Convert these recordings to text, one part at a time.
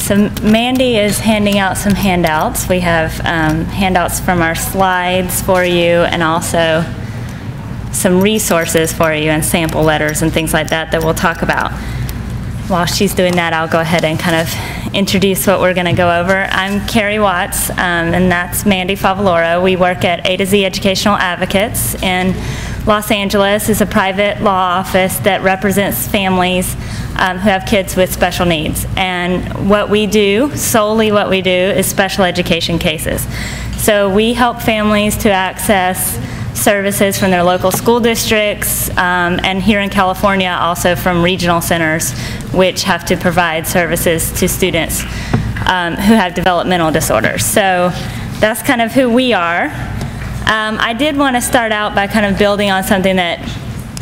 so Mandy is handing out some handouts. We have handouts from our slides for you, and also some resources for you and sample letters and things like that that we'll talk about. While she's doing that, I'll go ahead and kind of introduce what we're going to go over. I'm Carrie Watts, and that's Mandy Favaloro. We work at A to Z Educational Advocates in Los Angeles. It's a private law office that represents families who have kids with special needs. And what we do, solely what we do, is special education cases. So we help families to access services from their local school districts, and here in California also from regional centers, which have to provide services to students who have developmental disorders. So that's kind of who we are. I did want to start out by kind of building on something that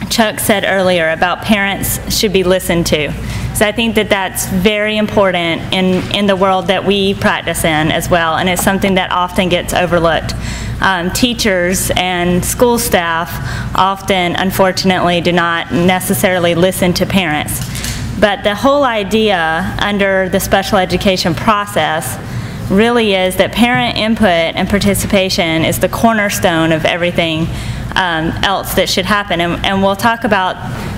Chuck said earlier about parents should be listened to. So I think that that's very important in the world that we practice in as well, and it's something that often gets overlooked. Teachers and school staff often, unfortunately, do not necessarily listen to parents. But the whole idea under the special education process really is that parent input and participation is the cornerstone of everything else that should happen. And we'll talk about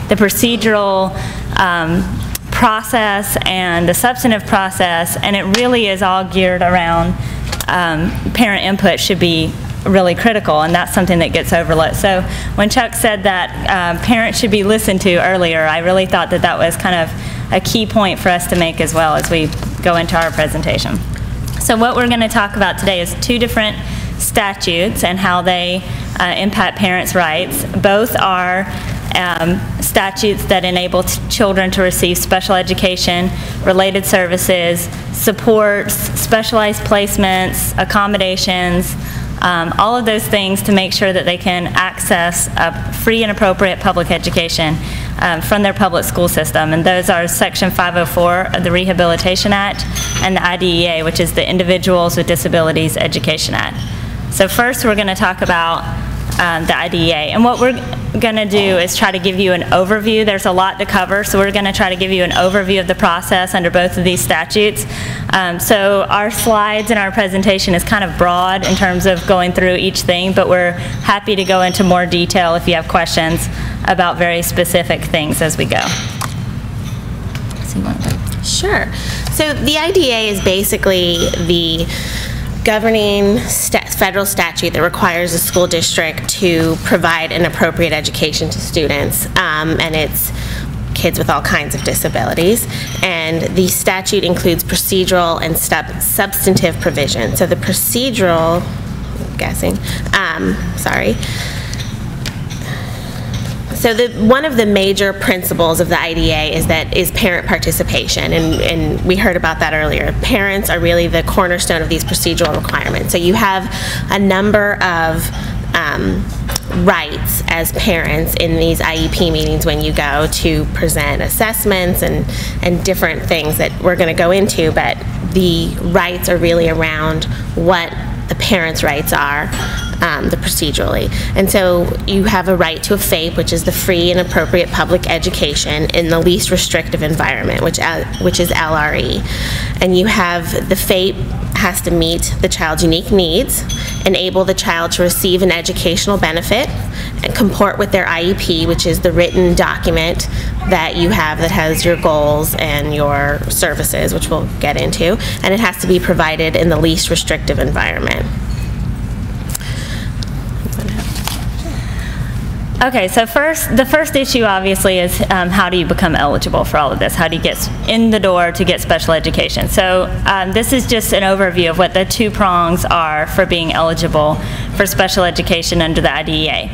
the procedural process and the substantive process, and it really is all geared around parent input should be really critical, and that's something that gets overlooked. So when Chuck said that parents should be listened to earlier, I really thought that that was kind of a key point for us to make as well as we go into our presentation. So what we're going to talk about today is two different statutes and how they impact parents' rights. Both are statutes that enable children to receive special education, related services, supports, specialized placements, accommodations, all of those things to make sure that they can access a free and appropriate public education from their public school system. And those are Section 504 of the Rehabilitation Act and the IDEA, which is the Individuals with Disabilities Education Act. So first we're going to talk about the IDEA. And what we're going to do is try to give you an overview. There's a lot to cover, so we're going to try to give you an overview of the process under both of these statutes. So our slides and our presentation is kind of broad in terms of going through each thing, but we're happy to go into more detail if you have questions about very specific things as we go. Sure. So the IDEA is basically the governing federal statute that requires a school district to provide an appropriate education to students, and it's kids with all kinds of disabilities. And the statute includes procedural and substantive provision. So the procedural, So one of the major principles of the IDEA is parent participation, and we heard about that earlier. Parents are really the cornerstone of these procedural requirements. So you have a number of rights as parents in these IEP meetings when you go to present assessments and different things that we're going to go into, but the rights are really around what the parents' rights are, the procedurally. And so you have a right to a FAPE, which is the free and appropriate public education in the least restrictive environment, which is LRE. And you have the FAPE has to meet the child's unique needs, enable the child to receive an educational benefit, and comport with their IEP, which is the written document that you have that has your goals and your services, which we'll get into, and it has to be provided in the least restrictive environment. Okay, so the first issue obviously is how do you become eligible for all of this? How do you get in the door to get special education? So this is just an overview of what the two prongs are for being eligible for special education under the IDEA.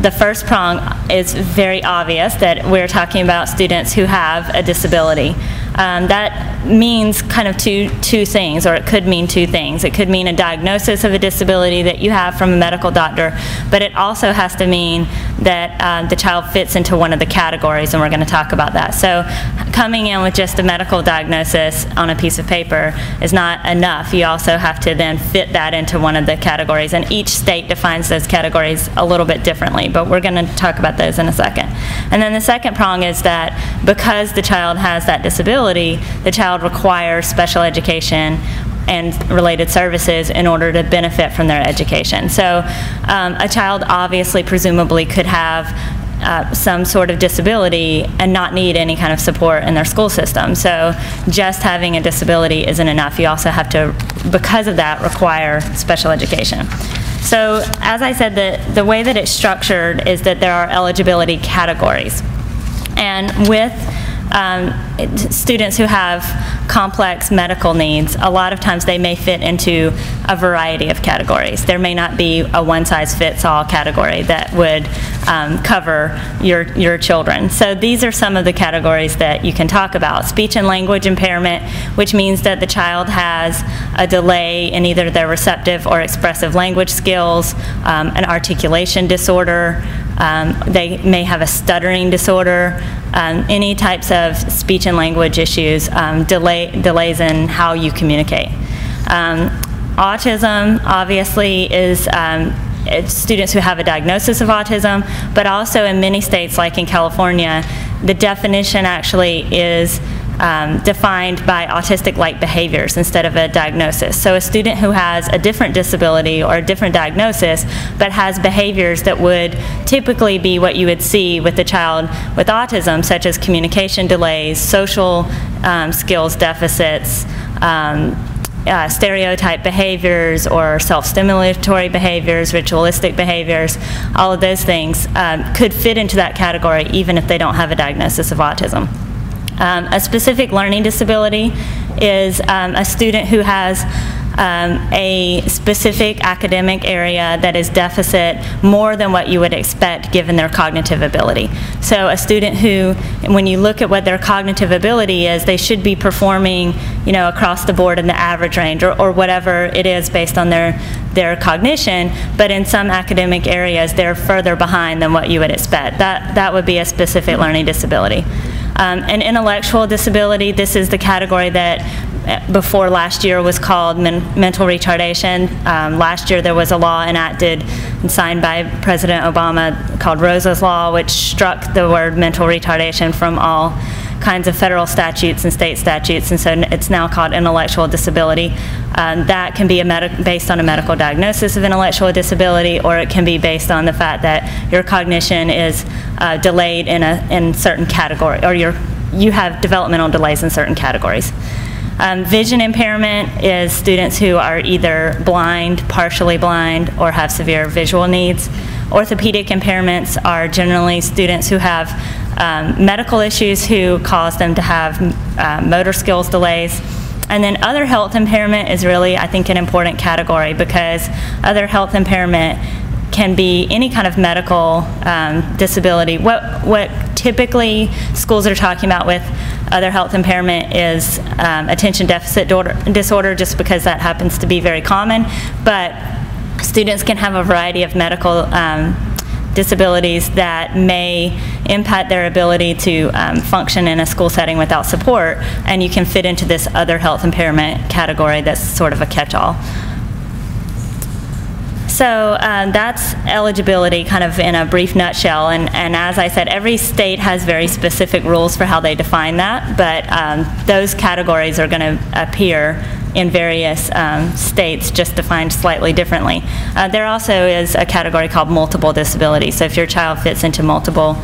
The first prong is very obvious, that we're talking about students who have a disability. That means kind of two things, or it could mean two things. It could mean a diagnosis of a disability that you have from a medical doctor, but it also has to mean that the child fits into one of the categories, and we're going to talk about that. So coming in with just a medical diagnosis on a piece of paper is not enough. You also have to then fit that into one of the categories, and each state defines those categories a little bit differently, but we're going to talk about those in a second. And then the second prong is that because the child has that disability, the child requires special education and related services in order to benefit from their education. So a child obviously, presumably, could have some sort of disability and not need any kind of support in their school system. So just having a disability isn't enough. You also have to, because of that, require special education. So as I said, the way that it's structured is that there are eligibility categories. And with students who have complex medical needs, a lot of times they may fit into a variety of categories. There may not be a one-size-fits-all category that would cover your children. So these are some of the categories that you can talk about. Speech and language impairment, which means that the child has a delay in either their receptive or expressive language skills, an articulation disorder, they may have a stuttering disorder, any types of speech and language issues, delays in how you communicate. Autism, obviously, is it's students who have a diagnosis of autism, but also in many states, like in California, the definition actually is defined by autistic-like behaviors instead of a diagnosis. So a student who has a different disability or a different diagnosis but has behaviors that would typically be what you would see with a child with autism, such as communication delays, social skills deficits, stereotype behaviors or self-stimulatory behaviors, ritualistic behaviors, all of those things could fit into that category even if they don't have a diagnosis of autism. A specific learning disability is a student who has a specific academic area that is deficit more than what you would expect given their cognitive ability. So a student who, when you look at what their cognitive ability is, they should be performing, you know, across the board in the average range or whatever it is based on their cognition, but in some academic areas they're further behind than what you would expect. That would be a specific learning disability. An intellectual disability, this is the category that before last year was called mental retardation. Last year there was a law enacted and signed by President Obama called Rosa's Law, which struck the word mental retardation from all kinds of federal statutes and state statutes, and so it's now called intellectual disability. That can be based on a medical diagnosis of intellectual disability, or it can be based on the fact that your cognition is delayed in certain category, or you have developmental delays in certain categories. Vision impairment is students who are either blind, partially blind, or have severe visual needs. Orthopedic impairments are generally students who have medical issues who cause them to have motor skills delays. And then other health impairment is really, I think, an important category, because other health impairment can be any kind of medical disability. What typically schools are talking about with other health impairment is attention deficit disorder, just because that happens to be very common. But students can have a variety of medical disabilities that may impact their ability to function in a school setting without support, and you can fit into this other health impairment category that's sort of a catch-all. So that's eligibility kind of in a brief nutshell, and as I said, every state has very specific rules for how they define that, but those categories are going to appear in various states, just defined slightly differently. There also is a category called multiple disability, so if your child fits into multiple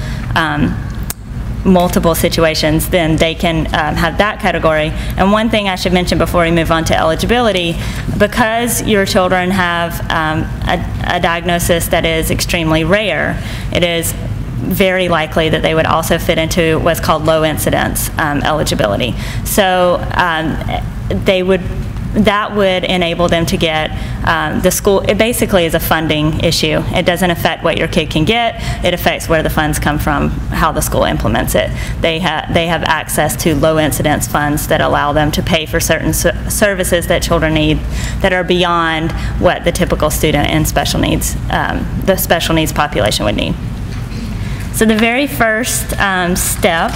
situations, then they can have that category. And one thing I should mention before we move on to eligibility, because your children have a diagnosis that is extremely rare, it is very likely that they would also fit into what's called low incidence eligibility. So that would enable them to get the school. It basically is a funding issue. It doesn't affect what your kid can get. It affects where the funds come from, how the school implements it. They have access to low incidence funds that allow them to pay for certain services that children need that are beyond what the typical student in special needs, the special needs population would need. So the very first step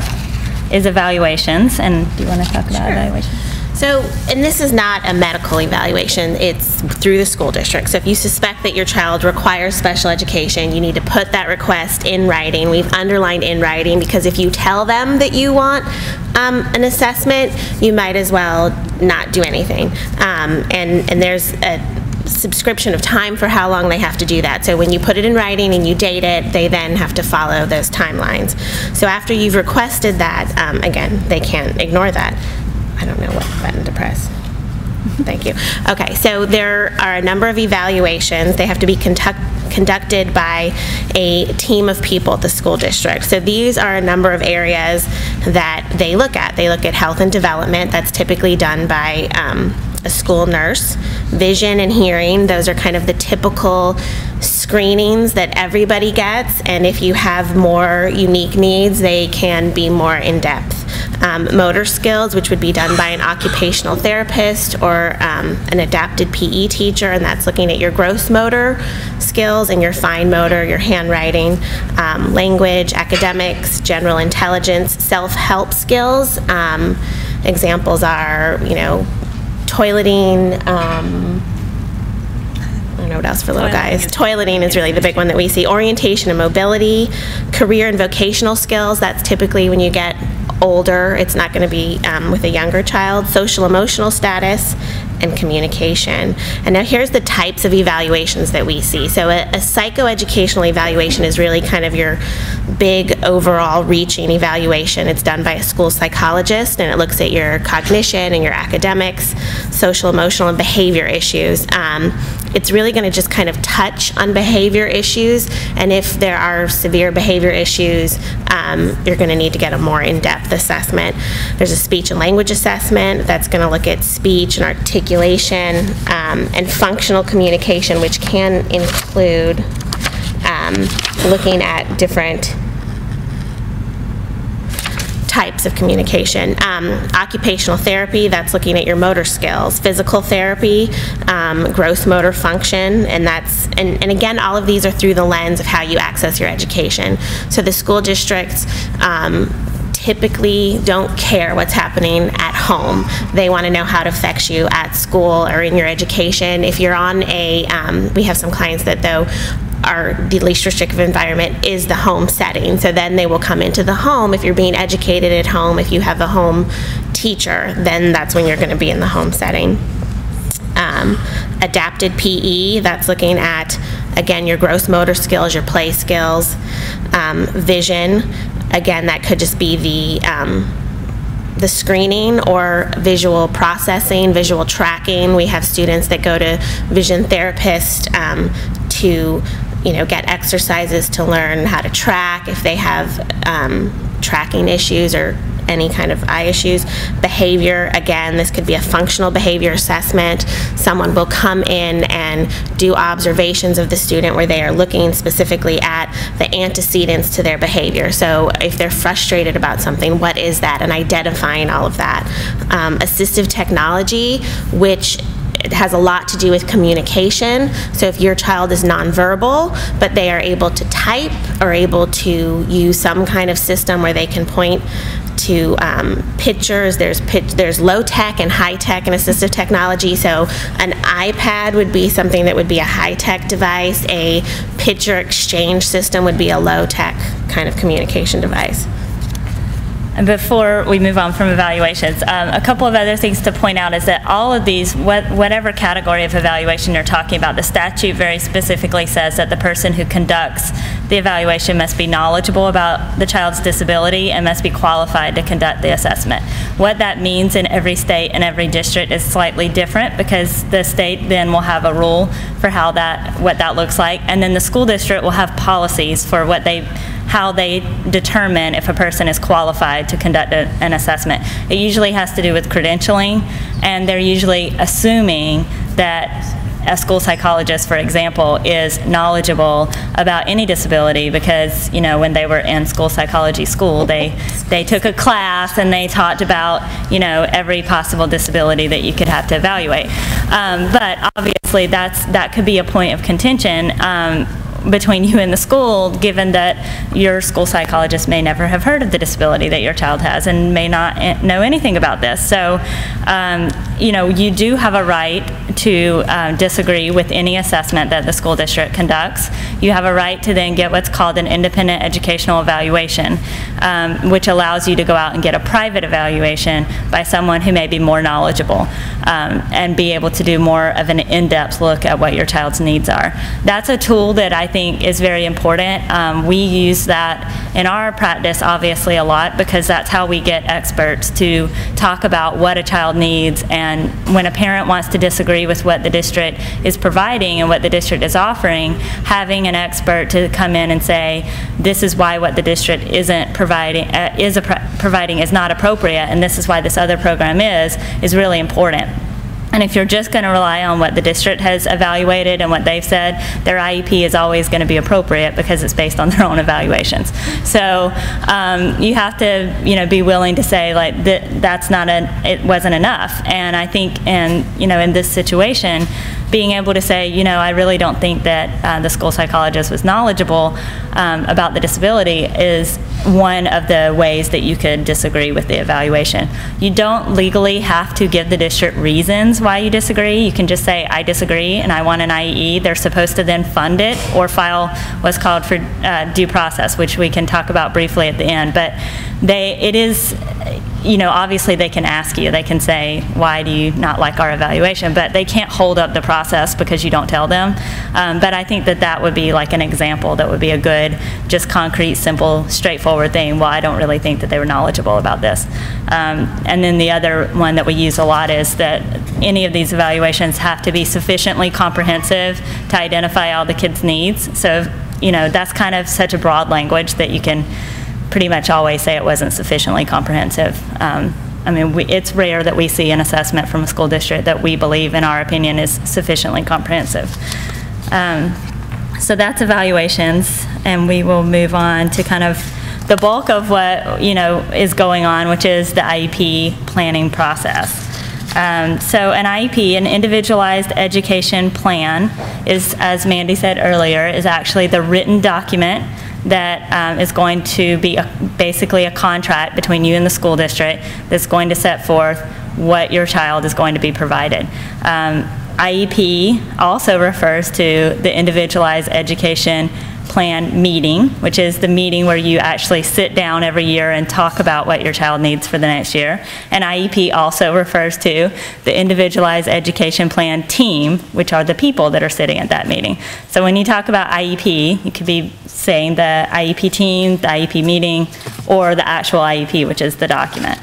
is evaluations. And do you want to talk about evaluations? So, and this is not a medical evaluation, it's through the school district. So if you suspect that your child requires special education, you need to put that request in writing. We've underlined in writing because if you tell them that you want an assessment, you might as well not do anything. And there's a subscription of time for how long they have to do that. So when you put it in writing and you date it, they then have to follow those timelines. So after you've requested that, again, they can't ignore that. I don't know what button to press. Thank you. Okay, so there are a number of evaluations. They have to be conducted by a team of people at the school district. So these are a number of areas that they look at. They look at health and development. That's typically done by a school nurse. Vision and hearing, those are kind of the typical screenings that everybody gets, and if you have more unique needs, they can be more in-depth. Motor skills, which would be done by an occupational therapist or an adapted PE teacher, and that's looking at your gross motor skills and your fine motor, your handwriting, language, academics, general intelligence, self-help skills. Examples are, you know, toileting, I don't know what else for little guys. Toileting is really the big one that we see. Orientation and mobility, career and vocational skills, that's typically when you get older. It's not going to be with a younger child. Social emotional status and communication. And now here's the types of evaluations that we see. So a psychoeducational evaluation is really kind of your big overall reaching evaluation. It's done by a school psychologist, and it looks at your cognition and your academics, social, emotional, and behavior issues. It's really going to just kind of touch on behavior issues, and if there are severe behavior issues, you're going to need to get a more in-depth assessment. There's a speech and language assessment that's going to look at speech and articulation and functional communication, which can include looking at different types of communication. Occupational therapy, that's looking at your motor skills. Physical therapy, gross motor function, and that's, and again, all of these are through the lens of how you access your education. So the school districts typically don't care what's happening at home. They want to know how it affects you at school or in your education. If you're on a, we have some clients that though the least restrictive environment is the home setting. So then they will come into the home. If you're being educated at home, if you have a home teacher, then that's when you're going to be in the home setting. Adapted PE, that's looking at, again, your gross motor skills, your play skills. Vision, again, that could just be the screening or visual processing, visual tracking. We have students that go to vision therapists to, you know, get exercises to learn how to track if they have tracking issues or any kind of eye issues. Behavior, again, this could be a functional behavior assessment. Someone will come in and do observations of the student where they are looking specifically at the antecedents to their behavior. So if they're frustrated about something, what is that? And identifying all of that. Assistive technology, which it has a lot to do with communication. So if your child is nonverbal, but they are able to type or able to use some kind of system where they can point to pictures, there's low-tech and high-tech and assistive technology. So an iPad would be something that would be a high-tech device. A picture exchange system would be a low-tech kind of communication device. And before we move on from evaluations, a couple of other things to point out is that all of these, whatever category of evaluation you're talking about, the statute very specifically says that the person who conducts the evaluation must be knowledgeable about the child's disability and must be qualified to conduct the assessment. What that means in every state and every district is slightly different, because the state then will have a rule for what that looks like, and then the school district will have policies for how they determine if a person is qualified to conduct an assessment. It usually has to do with credentialing, and they're usually assuming that a school psychologist, for example, is knowledgeable about any disability, because, you know, when they were in school psychology school, they took a class and they talked about, you know, every possible disability that you could have to evaluate. But obviously that could be a point of contention between you and the school, given that your school psychologist may never have heard of the disability that your child has and may not know anything about this. So, you know, you do have a right to disagree with any assessment that the school district conducts. You have a right to then get what's called an independent educational evaluation, which allows you to go out and get a private evaluation by someone who may be more knowledgeable and be able to do more of an in-depth look at what your child's needs are. That's a tool that I think is very important. We use that in our practice obviously a lot, because that's how we get experts to talk about what a child needs. And when a parent wants to disagree with what the district is providing and what the district is offering, having an expert to come in and say, this is why what the district isn't providing is not appropriate, and this is why this other program is really important. And if you're just going to rely on what the district has evaluated and what they've said, their IEP is always going to be appropriate because it's based on their own evaluations. So you have to, you know, be willing to say, like, that's not it wasn't enough. And I think, you know, in this situation, being able to say, you know, I really don't think that the school psychologist was knowledgeable about the disability is one of the ways that you could disagree with the evaluation. You don't legally have to give the district reasons why you disagree. You can just say, I disagree and I want an IE. They're supposed to then fund it or file what's called for due process, which we can talk about briefly at the end. But it is, you know, obviously they can ask you, they can say, why do you not like our evaluation? But they can't hold up the process because you don't tell them. But I think that that would be like an example that would be a good, just concrete, simple, straightforward thing. Well, I don't really think that they were knowledgeable about this. And then the other one that we use a lot is that any of these evaluations have to be sufficiently comprehensive to identify all the kids' needs. So, you know, that's kind of such a broad language that you can pretty much always say it wasn't sufficiently comprehensive. I mean, it's rare that we see an assessment from a school district that we believe, in our opinion, is sufficiently comprehensive. So that's evaluations, and we will move on to kind of the bulk of what, you know, is going on, which is the IEP planning process. So an IEP, an individualized education plan, is, as Mandy said earlier, is actually the written document that is going to be basically a contract between you and the school district that's going to set forth what your child is going to be provided. IEP also refers to the individualized education plan meeting, which is the meeting where you actually sit down every year and talk about what your child needs for the next year. And IEP also refers to the individualized education plan team, which are the people that are sitting at that meeting. So when you talk about IEP, you could be saying the IEP team, the IEP meeting, or the actual IEP, which is the document.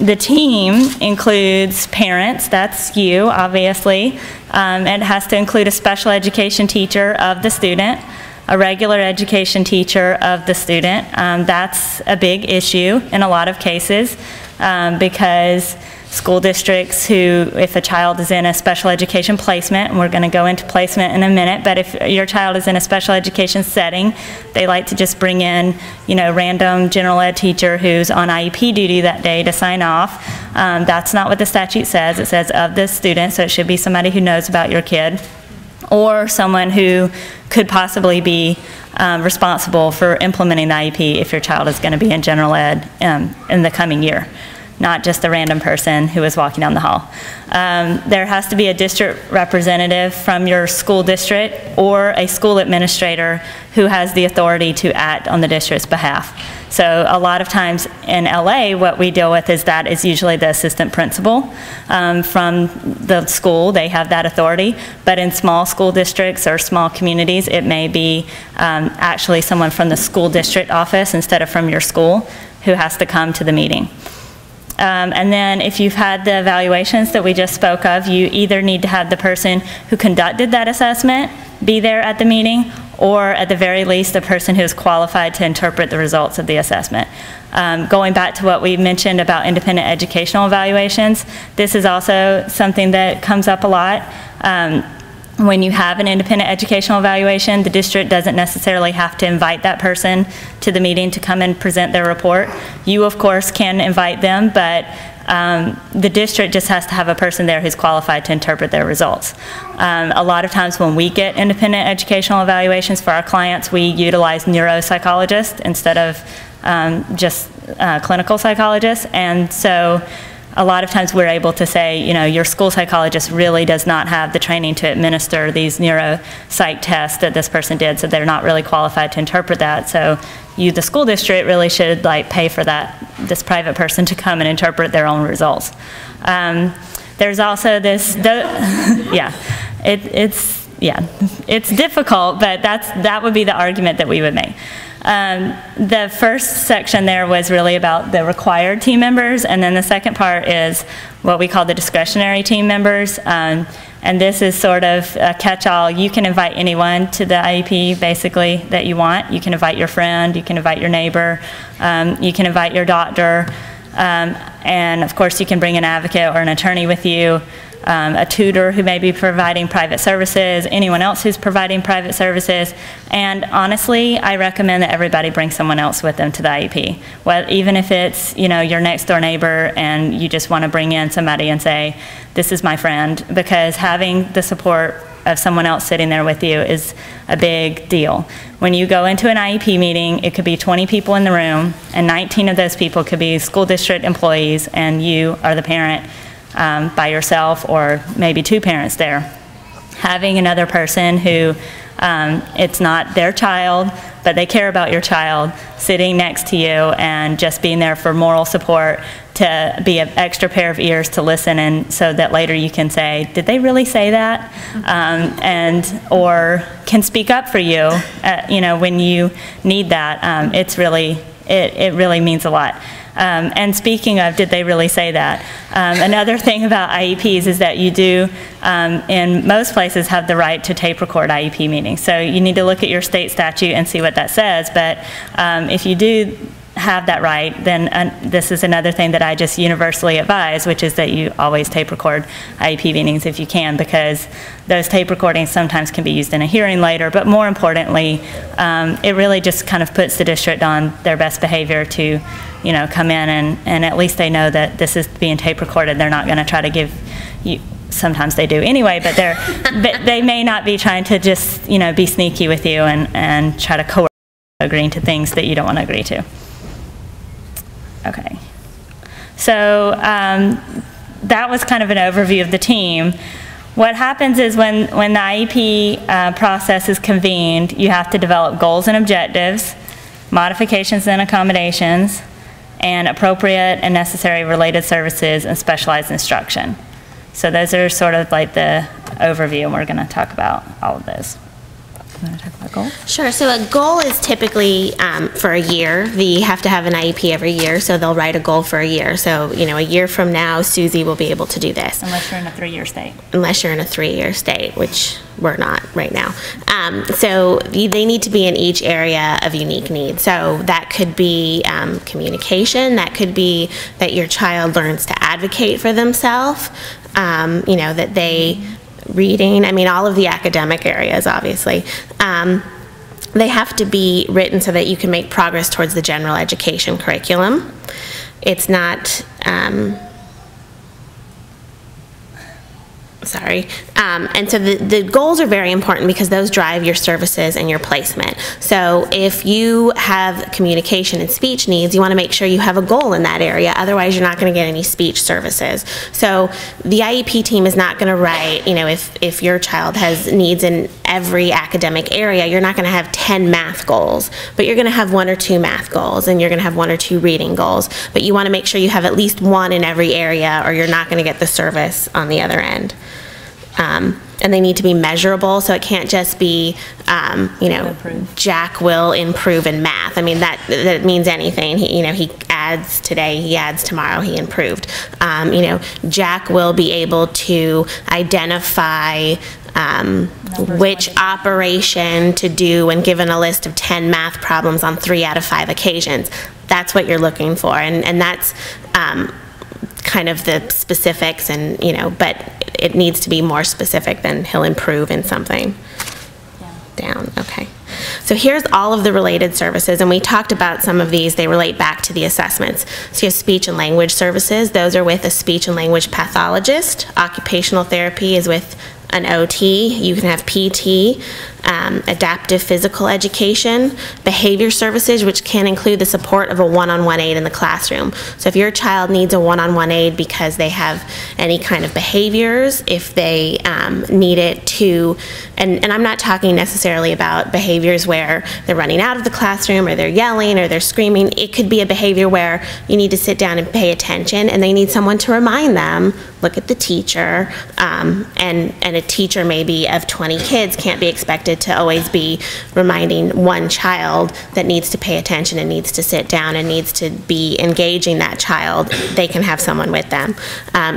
The team includes parents, that's you, obviously. It has to include a special education teacher of the student, a regular education teacher of the student. That's a big issue in a lot of cases because school districts who, if a child is in a special education placement, and we're going to go into placement in a minute, but if your child is in a special education setting, they like to just bring in, you know, random general ed teacher who's on IEP duty that day to sign off. That's not what the statute says. It says of this student, so it should be somebody who knows about your kid, or someone who could possibly be responsible for implementing the IEP if your child is going to be in general ed in the coming year. Not just a random person who is walking down the hall. There has to be a district representative from your school district or a school administrator who has the authority to act on the district's behalf. So a lot of times in LA, what we deal with is that is usually the assistant principal from the school. They have that authority. But in small school districts or small communities, it may be actually someone from the school district office instead of from your school who has to come to the meeting. And then if you've had the evaluations that we just spoke of, you either need to have the person who conducted that assessment be there at the meeting, or at the very least a person who is qualified to interpret the results of the assessment. Going back to what we mentioned about independent educational evaluations, this is also something that comes up a lot. when you have an independent educational evaluation, the district doesn't necessarily have to invite that person to the meeting to come and present their report. You, of course, can invite them, but the district just has to have a person there who's qualified to interpret their results. A lot of times when we get independent educational evaluations for our clients, we utilize neuropsychologists instead of just clinical psychologists, and so a lot of times we're able to say, you know, your school psychologist really does not have the training to administer these neuropsych tests that this person did, so they're not really qualified to interpret that. So you, the school district, really should like pay for this private person to come and interpret their own results. There's also this, yeah, it's difficult, but that would be the argument that we would make. The first section there was really about the required team members, and then the second part is what we call the discretionary team members. And this is sort of a catch-all. You can invite anyone to the IEP, basically, that you want. You can invite your friend, you can invite your neighbor, you can invite your doctor, and of course you can bring an advocate or an attorney with you, a tutor who may be providing private services, anyone else who's providing private services, and honestly, I recommend that everybody bring someone else with them to the IEP. Well, even if it's, you know, your next door neighbor and you just want to bring in somebody and say, this is my friend, because having the support of someone else sitting there with you is a big deal. When you go into an IEP meeting, it could be 20 people in the room, and 19 of those people could be school district employees, and you are the parent by yourself, or maybe two parents there. Having another person who it's not their child, but they care about your child, sitting next to you and just being there for moral support, to be an extra pair of ears to listen, and so that later you can say, did they really say that? Or can speak up for you, you know, when you need that. It really means a lot. And speaking of, did they really say that? Another thing about IEPs is that you do, in most places, have the right to tape record IEP meetings. So you need to look at your state statute and see what that says. But if you do have that right, then this is another thing that I just universally advise, which is that you always tape record IEP meetings if you can, because those tape recordings sometimes can be used in a hearing later, but more importantly, it really just kind of puts the district on their best behavior to, you know, come in and at least they know that this is being tape recorded. They're not going to try to give you, sometimes they do anyway, but they may not be trying to just, you know, be sneaky with you and try to coerce you agreeing to things that you don't want to agree to. Okay, so that was kind of an overview of the team. What happens is when the IEP process is convened, you have to develop goals and objectives, modifications and accommodations, and appropriate and necessary related services and specialized instruction. So those are sort of like the overview, and we're going to talk about all of those. You want to talk about goals? Sure. So a goal is typically for a year. You have to have an IEP every year, so they'll write a goal for a year. So, you know, a year from now, Susie will be able to do this. Unless you're in a 3-year state. Unless you're in a 3-year state, which we're not right now. So they need to be in each area of unique need. So that could be communication. That could be that your child learns to advocate for themselves. You know, that they reading, I mean, all of the academic areas, obviously. They have to be written so that you can make progress towards the general education curriculum. It's not, and so the goals are very important because those drive your services and your placement. So if you have communication and speech needs, you want to make sure you have a goal in that area, otherwise you're not going to get any speech services. So the IEP team is not going to write, you know, if your child has needs in every academic area, you're not going to have 10 math goals, but you're going to have 1 or 2 math goals, and you're going to have 1 or 2 reading goals, but you want to make sure you have at least 1 in every area, or you're not going to get the service on the other end. And they need to be measurable, so it can't just be, you know, Jack will improve in math. I mean, that means anything. He, you know, he adds today, he adds tomorrow, he improved. You know, Jack will be able to identify which operation to do when given a list of 10 math problems on 3 out of 5 occasions. That's what you're looking for, and that's kind of the specifics, and, you know, but it needs to be more specific than he'll improve in something. Down, okay. So here's all of the related services, and we talked about some of these. They relate back to the assessments. So you have speech and language services. Those are with a speech and language pathologist. Occupational therapy is with an OT. You can have PT, adaptive physical education, behavior services, which can include the support of a one-on-one aide in the classroom. So if your child needs a one-on-one aide because they have any kind of behaviors, if they need it to, and I'm not talking necessarily about behaviors where they're running out of the classroom or they're yelling or they're screaming. It could be a behavior where you need to sit down and pay attention, and they need someone to remind them, look at the teacher, and a teacher maybe of 20 kids can't be expected to always be reminding one child that needs to pay attention and needs to sit down and needs to be engaging that child. They can have someone with them.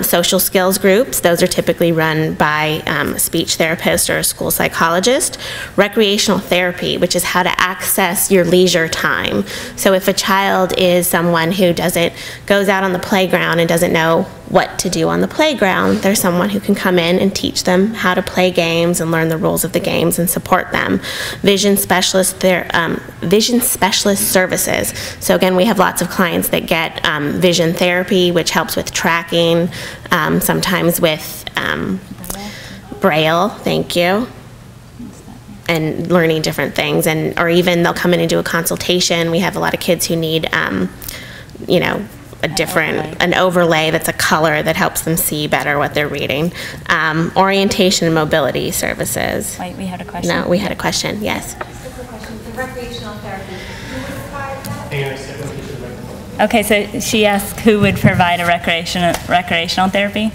Social skills groups, those are typically run by a speech therapist or a school psychologist. Recreational therapy, which is how to access your leisure time. So if a child is someone who goes out on the playground and doesn't know what to do on the playground, there's someone who can come in and teach them how to play games and learn the rules of the games and support them. Vision specialist services. So again, we have lots of clients that get vision therapy, which helps with tracking, sometimes with Braille, thank you, and learning different things, or even they'll come in and do a consultation. We have a lot of kids who need, you know, an overlay that's a color that helps them see better what they're reading. Orientation and mobility services. Wait, we had a question. No, we had a question, yes. Just a quick question. The recreational therapy, who would provide that? Okay, so she asked who would provide a recreational therapy.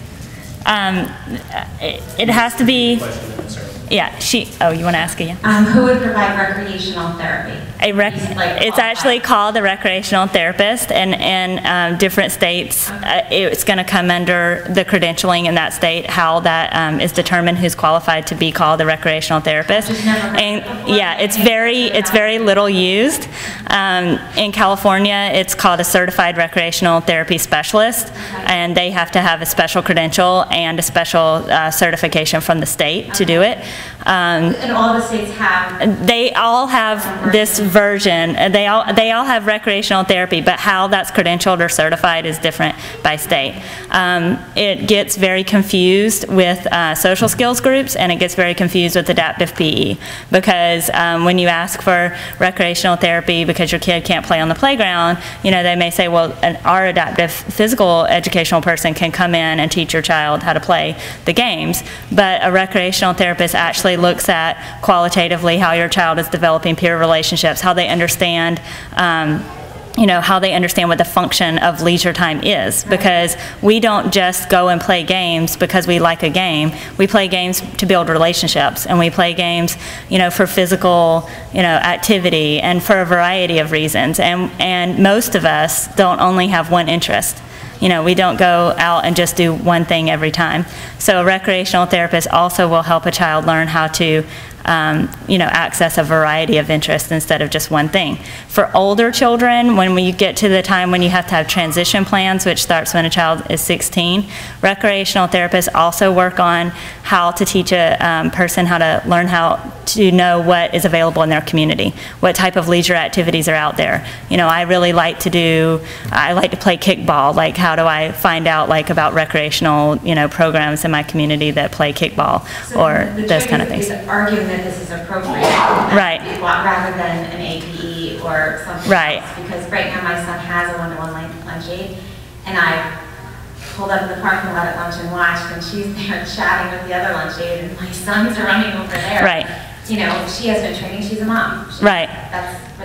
It has to be, yeah, oh, you want to ask again? Who would provide recreational therapy? It's actually called a recreational therapist, and different states, it's going to come under the credentialing in that state, how that is determined who's qualified to be called a recreational therapist. And yeah, it's very little used. In California, it's called a certified recreational therapy specialist, and they have to have a special credential and a special certification from the state to do it. And all the states have? They all have this version. They all have recreational therapy, but how that's credentialed or certified is different by state. It gets very confused with social skills groups, and it gets very confused with adaptive PE, because when you ask for recreational therapy because your kid can't play on the playground, you know, they may say, well, our adaptive physical educational person can come in and teach your child how to play the games, but a recreational therapist actually looks at qualitatively how your child is developing peer relationships, how they understand you know, how they understand what the function of leisure time is, because we don't just go and play games because we like a game. We play games to build relationships, and we play games, you know, for physical, you know, activity and for a variety of reasons. And most of us don't only have one interest. You know, we don't go out and just do one thing every time. So a recreational therapist also will help a child learn how to you know, access a variety of interests instead of just one thing. For older children, when you get to the time when you have to have transition plans, which starts when a child is 16, recreational therapists also work on how to teach a person how to learn how to know what is available in their community, what type of leisure activities are out there. You know, I like to play kickball. Like, how do I find out like about recreational, you know, programs in my community that play kickball, so or those kind of things. Arguing that this is appropriate, right, rather than an APE or something right. else. Because right now my son has a one-to-one lunch aide, and I pulled up in the parking lot at lunch and watched, and she's there chatting with the other lunch aide, and my son's running over there. Right. You know, she has no training. She's a mom. Right.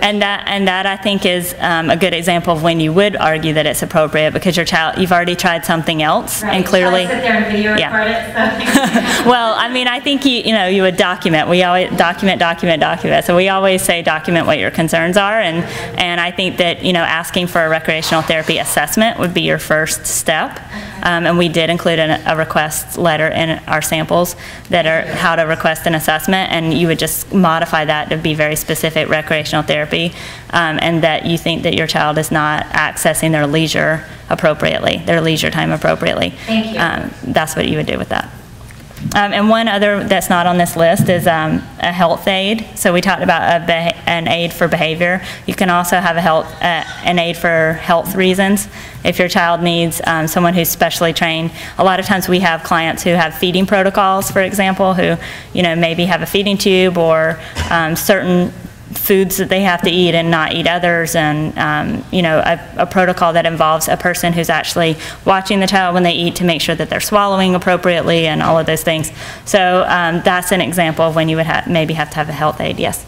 And that I think is a good example of when you would argue that it's appropriate, because your child, you've already tried something else, right. And clearly. Shall I sit there and video record it? So. Well, I mean, I think you would document. We always document. So we always say document what your concerns are, and I think that, you know, asking for a recreational therapy assessment would be your first step. And we did include a request letter in our samples that are how to request an assessment, and you would just modify that to be very specific recreational therapy, and that you think that your child is not accessing their leisure appropriately, their leisure time appropriately. Thank you. That's what you would do with that. And one other that's not on this list is a health aide. So we talked about an aide for behavior. You can also have an aide for health reasons. If your child needs someone who's specially trained, a lot of times we have clients who have feeding protocols, for example, who maybe have a feeding tube or certain foods that they have to eat and not eat others, and a protocol that involves a person who's actually watching the child when they eat to make sure that they're swallowing appropriately and all of those things. So that's an example of when you would maybe have to have a health aide. Yes?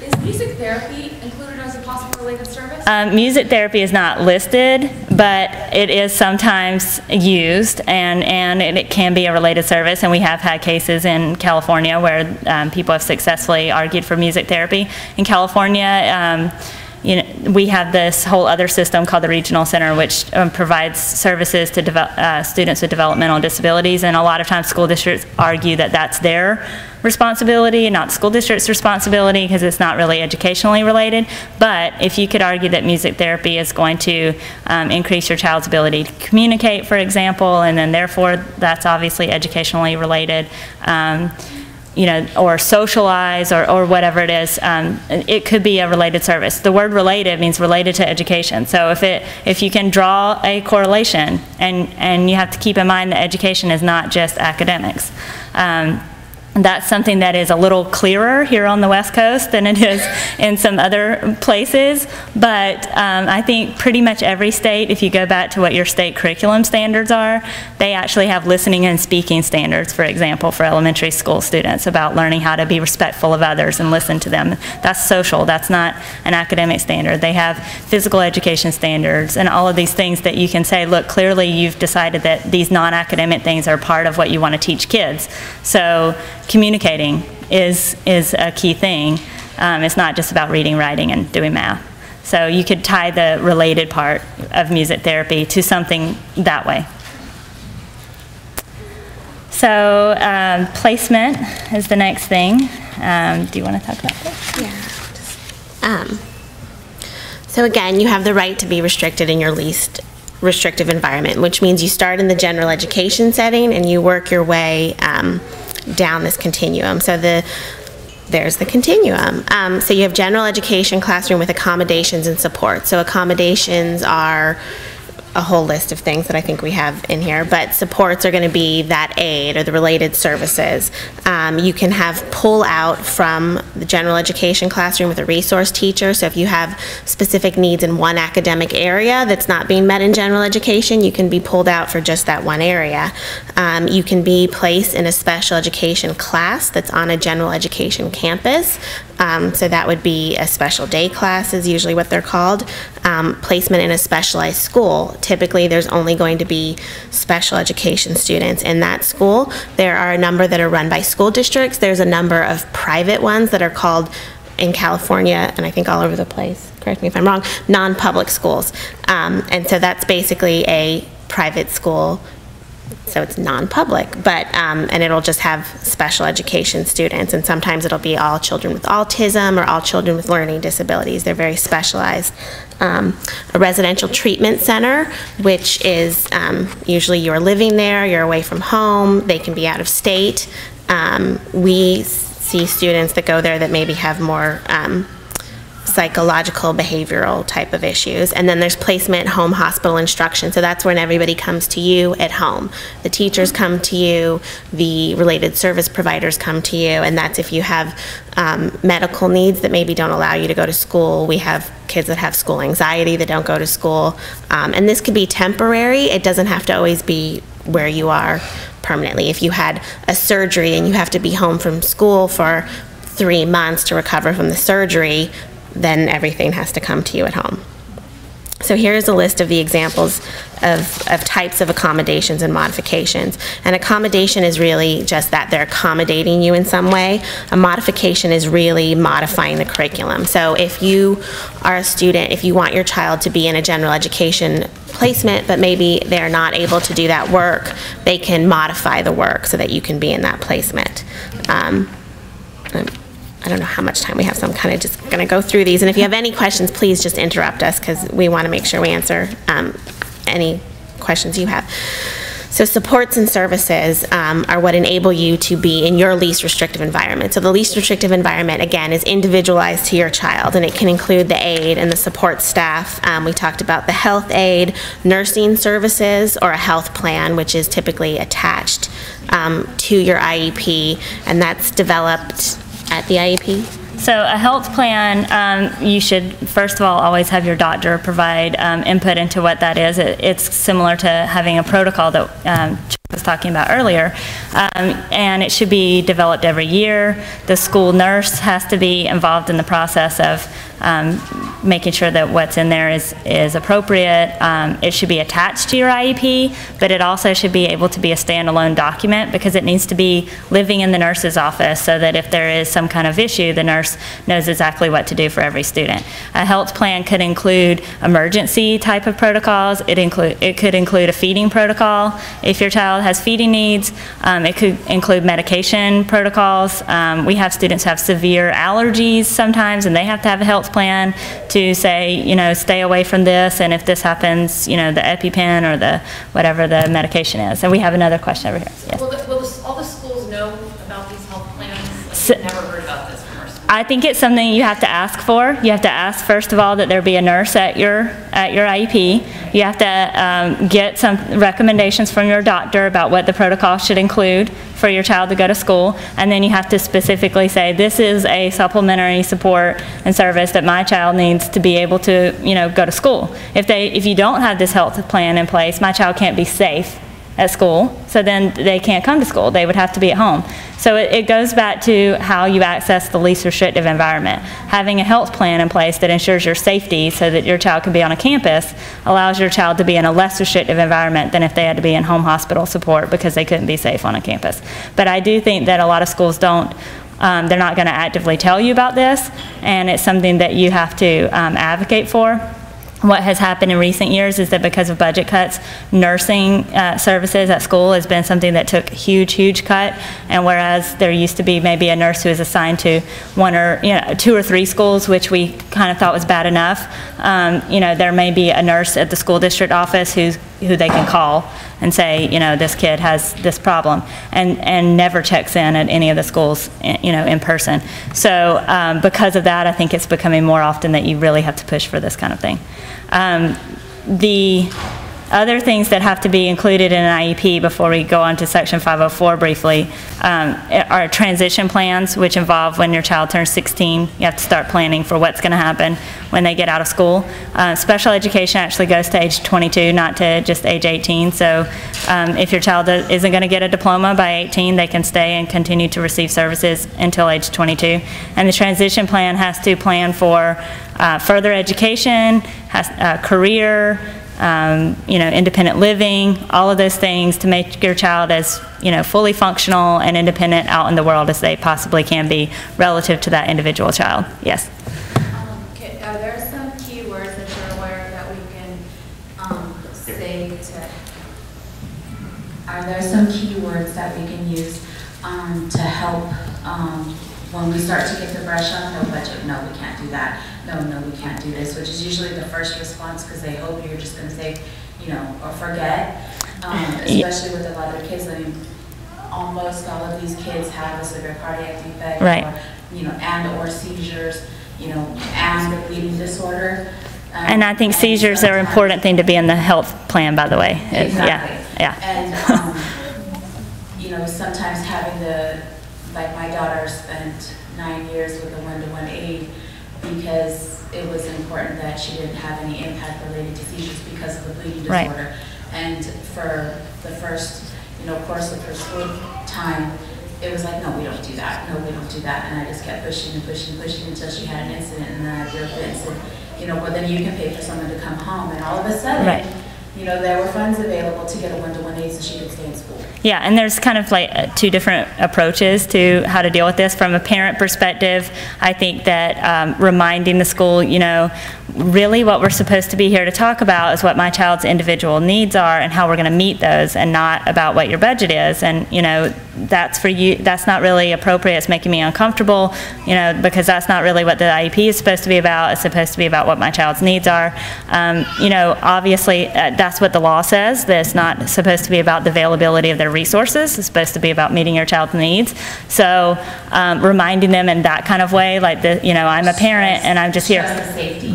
Is music therapy included as a possible related service? Music therapy is not listed, but it is sometimes used, and it can be a related service, and we have had cases in California where people have successfully argued for music therapy. In California, we have this whole other system called the Regional Center, which provides services to students with developmental disabilities, and a lot of times school districts argue that that's their responsibility, not the school district's responsibility, because it's not really educationally related. But if you could argue that music therapy is going to increase your child's ability to communicate, for example, and then therefore that's obviously educationally related, or socialize, or whatever it is, it could be a related service. The word related means related to education. So if you can draw a correlation, and you have to keep in mind that education is not just academics. That's something that is a little clearer here on the West Coast than it is in some other places. But I think pretty much every state, if you go back to what your state curriculum standards are, they actually have listening and speaking standards, for example, for elementary school students about learning how to be respectful of others and listen to them. That's social. That's not an academic standard. They have physical education standards and all of these things that you can say, look, clearly you've decided that these non-academic things are part of what you want to teach kids. So communicating is a key thing. It's not just about reading, writing, and doing math. So you could tie the related part of music therapy to something that way. So placement is the next thing. Do you want to talk about this? Yeah. So again, you have the right to be restricted in your least restrictive environment, which means you start in the general education setting and you work your way down this continuum. So there's the continuum. So you have general education classroom with accommodations and supports. So accommodations are a whole list of things that I think we have in here, but supports are going to be that aid or the related services. You can have pull out from the general education classroom with a resource teacher. So if you have specific needs in one academic area that's not being met in general education, you can be pulled out for just that one area. You can be placed in a special education class that's on a general education campus. So that would be a special day class is usually what they're called. Placement in a specialized school. Typically there's only going to be special education students in that school. There are a number that are run by school districts. There's a number of private ones that are called, in California, and I think all over the place, correct me if I'm wrong, non-public schools. And so that's basically a private school, so it's non-public, but and it'll just have special education students, and sometimes it'll be all children with autism or all children with learning disabilities. They're very specialized. A residential treatment center, which is usually you're living there, you're away from home, they can be out of state. We see students that go there that maybe have more psychological, behavioral type of issues. And then there's placement, home, hospital instruction. So that's when everybody comes to you at home. The teachers come to you, the related service providers come to you, and that's if you have medical needs that maybe don't allow you to go to school. We have kids that have school anxiety that don't go to school. And this could be temporary. It doesn't have to always be where you are permanently. If you had a surgery and you have to be home from school for 3 months to recover from the surgery, then everything has to come to you at home. So here's a list of the examples of types of accommodations and modifications. An accommodation is really just that they're accommodating you in some way. A modification is really modifying the curriculum. So if you are a student, if you want your child to be in a general education placement, but maybe they're not able to do that work, they can modify the work so that you can be in that placement. I don't know how much time we have, so I'm kind of just going to go through these. And if you have any questions, please just interrupt us because we want to make sure we answer any questions you have. So supports and services are what enable you to be in your least restrictive environment. So the least restrictive environment, again, is individualized to your child, and it can include the aide and the support staff. We talked about the health aide, nursing services, or a health plan, which is typically attached to your IEP, and that's developed at the IEP. So a health plan, you should, first of all, always have your doctor provide input into what that is. It's similar to having a protocol that Chuck was talking about earlier, and it should be developed every year. The school nurse has to be involved in the process of making sure that what's in there is appropriate. It should be attached to your IEP, but it also should be able to be a standalone document because it needs to be living in the nurse's office so that if there is some kind of issue, the nurse knows exactly what to do for every student. A health plan could include emergency type of protocols. It could include a feeding protocol if your child has feeding needs. It could include medication protocols. We have students have severe allergies sometimes, and they have to have a health plan to say, you know, stay away from this, and if this happens, you know, the EpiPen or the whatever the medication is. And we have another question over here. Yes. Will all the schools know about these health plans? Like, never heard about this from our school. I think it's something you have to ask for. You have to ask, first of all, that there be a nurse at your IEP. You have to get some recommendations from your doctor about what the protocol should include for your child to go to school, and then you have to specifically say, this is a supplementary support and service that my child needs to be able to, you know, go to school. If you don't have this health plan in place, my child can't be safe at school, so then they can't come to school. They would have to be at home. So it goes back to how you access the least restrictive environment. Having a health plan in place that ensures your safety so that your child can be on a campus allows your child to be in a less restrictive environment than if they had to be in home hospital support because they couldn't be safe on a campus. But I do think that a lot of schools don't, they're not going to actively tell you about this, and it's something that you have to advocate for. What has happened in recent years is that because of budget cuts, nursing services at school has been something that took a huge cut, and whereas there used to be maybe a nurse who is assigned to one or, you know, 2 or 3 schools, which we kind of thought was bad enough, you know, there may be a nurse at the school district office who they can call and say, you know, this kid has this problem, and never checks in at any of the schools, you know, in person. So because of that, I think it's becoming more often that you really have to push for this kind of thing. The other things that have to be included in an IEP before we go on to Section 504 briefly are transition plans, which involve when your child turns 16, you have to start planning for what's going to happen when they get out of school. Special education actually goes to age 22, not to just age 18. So if your child isn't going to get a diploma by 18, they can stay and continue to receive services until age 22. And the transition plan has to plan for further education, career, you know, independent living, all of those things to make your child as, you know, fully functional and independent out in the world as they possibly can be relative to that individual child. Yes? Are there some key words that you're aware that we can say to, are there some key words that we can use to help when we start to get the brush on, no budget, no, we can't do that. No, we can't do this, which is usually the first response because they hope you're just going to say, you know, or forget, especially with a lot of kids. I mean, almost all of these kids have a severe cardiac defect, right, or, you know, and or seizures, you know, and the bleeding disorder. And I think seizures are an important thing to be in the health plan, by the way. Exactly. Yeah. And, you know, sometimes having like my daughter spent 9 years with a one-to-one aide because it was important that she didn't have any impact related to seizures because of the bleeding disorder. Right. And for the first, you know, course of her school time, it was like, no, we don't do that. No, we don't do that. And I just kept pushing until she had an incident, and then I broke it and said, you know, well, then you can pay for someone to come home. And all of a sudden, right, you know, there were funds available to get a one-to-one aide so she could stay in school. Yeah, and there's kind of like 2 different approaches to how to deal with this. From a parent perspective, I think that reminding the school, you know, really what we're supposed to be here to talk about is what my child's individual needs are and how we're going to meet those, and not about what your budget is. And, you know, that's for you, that's not really appropriate, it's making me uncomfortable, you know, because that's not really what the IEP is supposed to be about. It's supposed to be about what my child's needs are. You know, obviously that's what the law says, that it's not supposed to be about the availability of their resources, it's supposed to be about meeting your child's needs. So reminding them in that kind of way, like, you know, I'm a parent and I'm just here.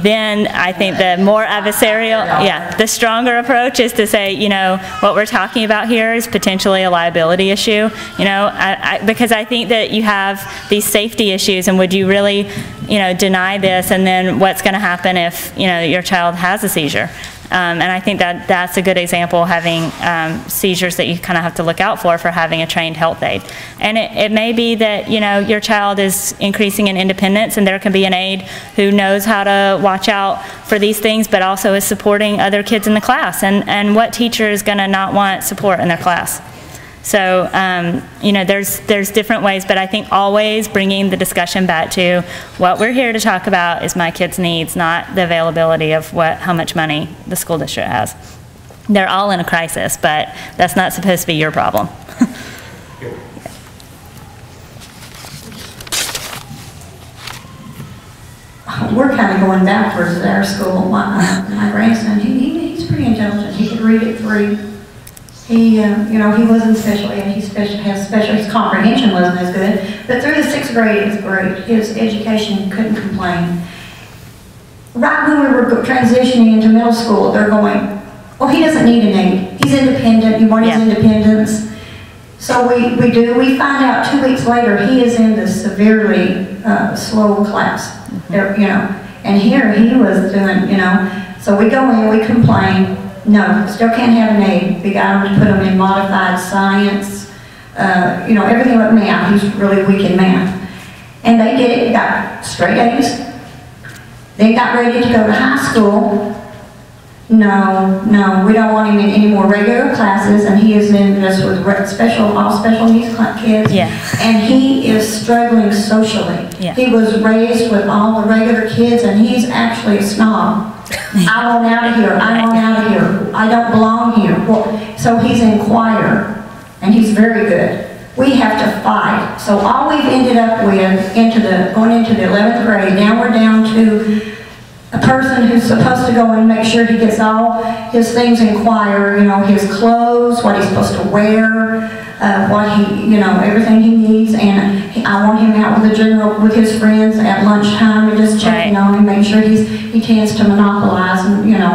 Then I think the more adversarial, yeah, the stronger approach is to say, you know, what we're talking about here is potentially a liability issue, you know, because I think that you have these safety issues, and would you really, you know, deny this, and then what's going to happen if, you know, your child has a seizure? And I think that that's a good example, having seizures that you kind of have to look out for having a trained health aide. And it may be that, you know, your child is increasing in independence, and there can be an aide who knows how to watch out for these things, but also is supporting other kids in the class. And what teacher is going to not want support in their class? So, you know, there's different ways, but I think always bringing the discussion back to what we're here to talk about is my kid's needs, not the availability of how much money the school district has. They're all in a crisis, but that's not supposed to be your problem. We're kind of going backwards at our school. My grandson, he's pretty intelligent. He could read it through. He, you know, he wasn't special ed. His comprehension wasn't as good, but through the 6th grade, it was great. His education couldn't complain. Right when we were transitioning into middle school, they're going, "Oh, he doesn't need an aide. He's independent. You want his independence." So we find out 2 weeks later he is in the severely slow class. You know, and here he was doing, you know. So we go in, we complain. No, still can't have an aide. We got him to put him in modified science, you know, everything but math. He's really weak in math. And they did it, got straight A's. They got ready to go to high school. No, we don't want him in any more regular classes, and he is in just with all special needs kids. Yeah. And he is struggling socially. Yeah. He was raised with all the regular kids, and he's actually a snob. I want out of here, I want out of here, I don't belong here. Well, so he's in choir, and he's very good. We have to fight. So all we've ended up with, going into the 11th grade, now we're down to a person who's supposed to go and make sure he gets all his things in choir, you know, his clothes, what he's supposed to wear, what he, you know, everything he needs. And I want him out with his friends at lunchtime and just checking on him, making sure he tends to monopolize, and, you know,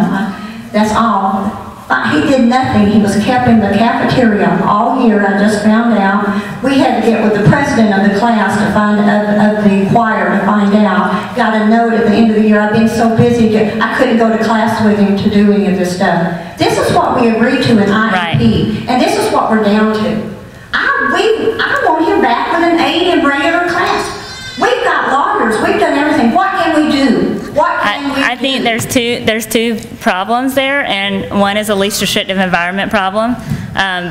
that's all. He did nothing. He was kept in the cafeteria all year. I just found out. We had to get with the president of the class to find of the choir to find out. Got a note at the end of the year. I've been so busy, I couldn't go to class with him to do any of this stuff. This is what we agreed to in IEP, and this is what we're down to. I want him back with an aide in regular class. We've got lawyers. We've done everything. What can we do? I think there's two problems there, and one is a least restrictive environment problem,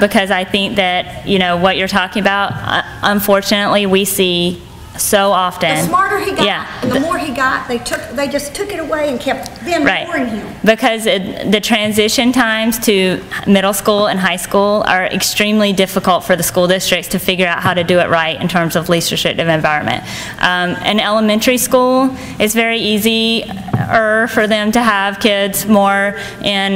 because I think that, you know, what you're talking about, unfortunately, we see so often. The smarter he got, and the more he got, they just took it away and kept ignoring him. Because the transition times to middle school and high school are extremely difficult for the school districts to figure out how to do it right in terms of least restrictive environment. In elementary school, it's very easy for them to have kids more in,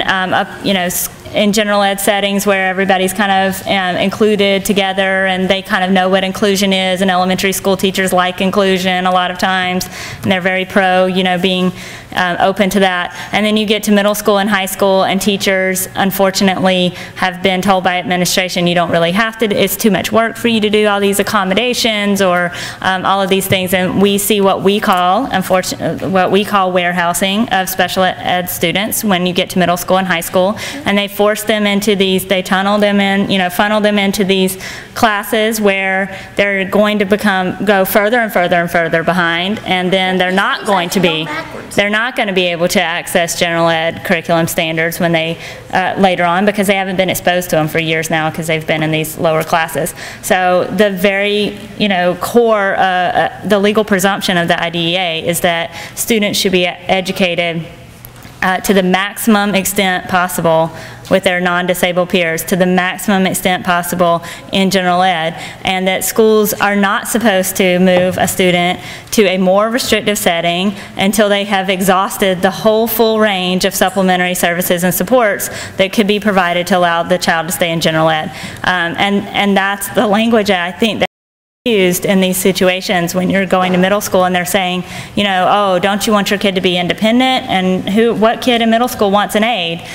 you know, in general ed settings where everybody's kind of included together, and they kind of know what inclusion is, and elementary school teachers like inclusion a lot of times, and they're very pro, you know, being open to that. And then you get to middle school and high school, and teachers unfortunately have been told by administration, you don't really have to, it's too much work for you to do all these accommodations or all of these things. And we see what we call, what we call warehousing of special ed students when you get to middle school and high school, and they force them into these, they tunnel them in, you know, funnel them into these classes where they're going to go further and further and further behind, and then they're not going to be able to access general ed curriculum standards when they later on, because they haven't been exposed to them for years now because they've been in these lower classes. So the very, you know, core, the legal presumption of the IDEA is that students should be educated to the maximum extent possible with their non-disabled peers, to the maximum extent possible in general ed, and that schools are not supposed to move a student to a more restrictive setting until they have exhausted the whole full range of supplementary services and supports that could be provided to allow the child to stay in general ed. And that's the language I think that used in these situations when you're going to middle school and they're saying, you know, oh, don't you want your kid to be independent? And what kid in middle school wants an aide?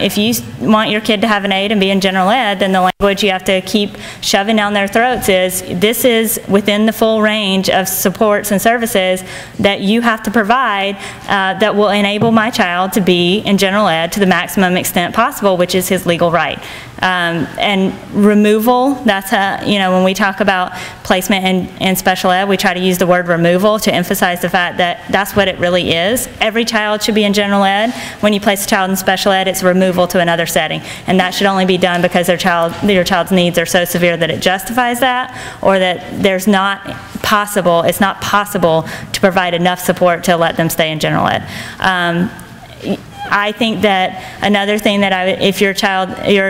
If you want your kid to have an aide and be in general ed, then the language you have to keep shoving down their throats is, this is within the full range of supports and services that you have to provide that will enable my child to be in general ed to the maximum extent possible, which is his legal right. And removal, that's you know, when we talk about placement in special ed, we try to use the word removal to emphasize the fact that that's what it really is. Every child should be in general ed. When you place a child in special ed, it's removal to another setting, and that should only be done because your child's needs are so severe that it justifies that, or that it's not possible to provide enough support to let them stay in general ed. I think that another thing that if your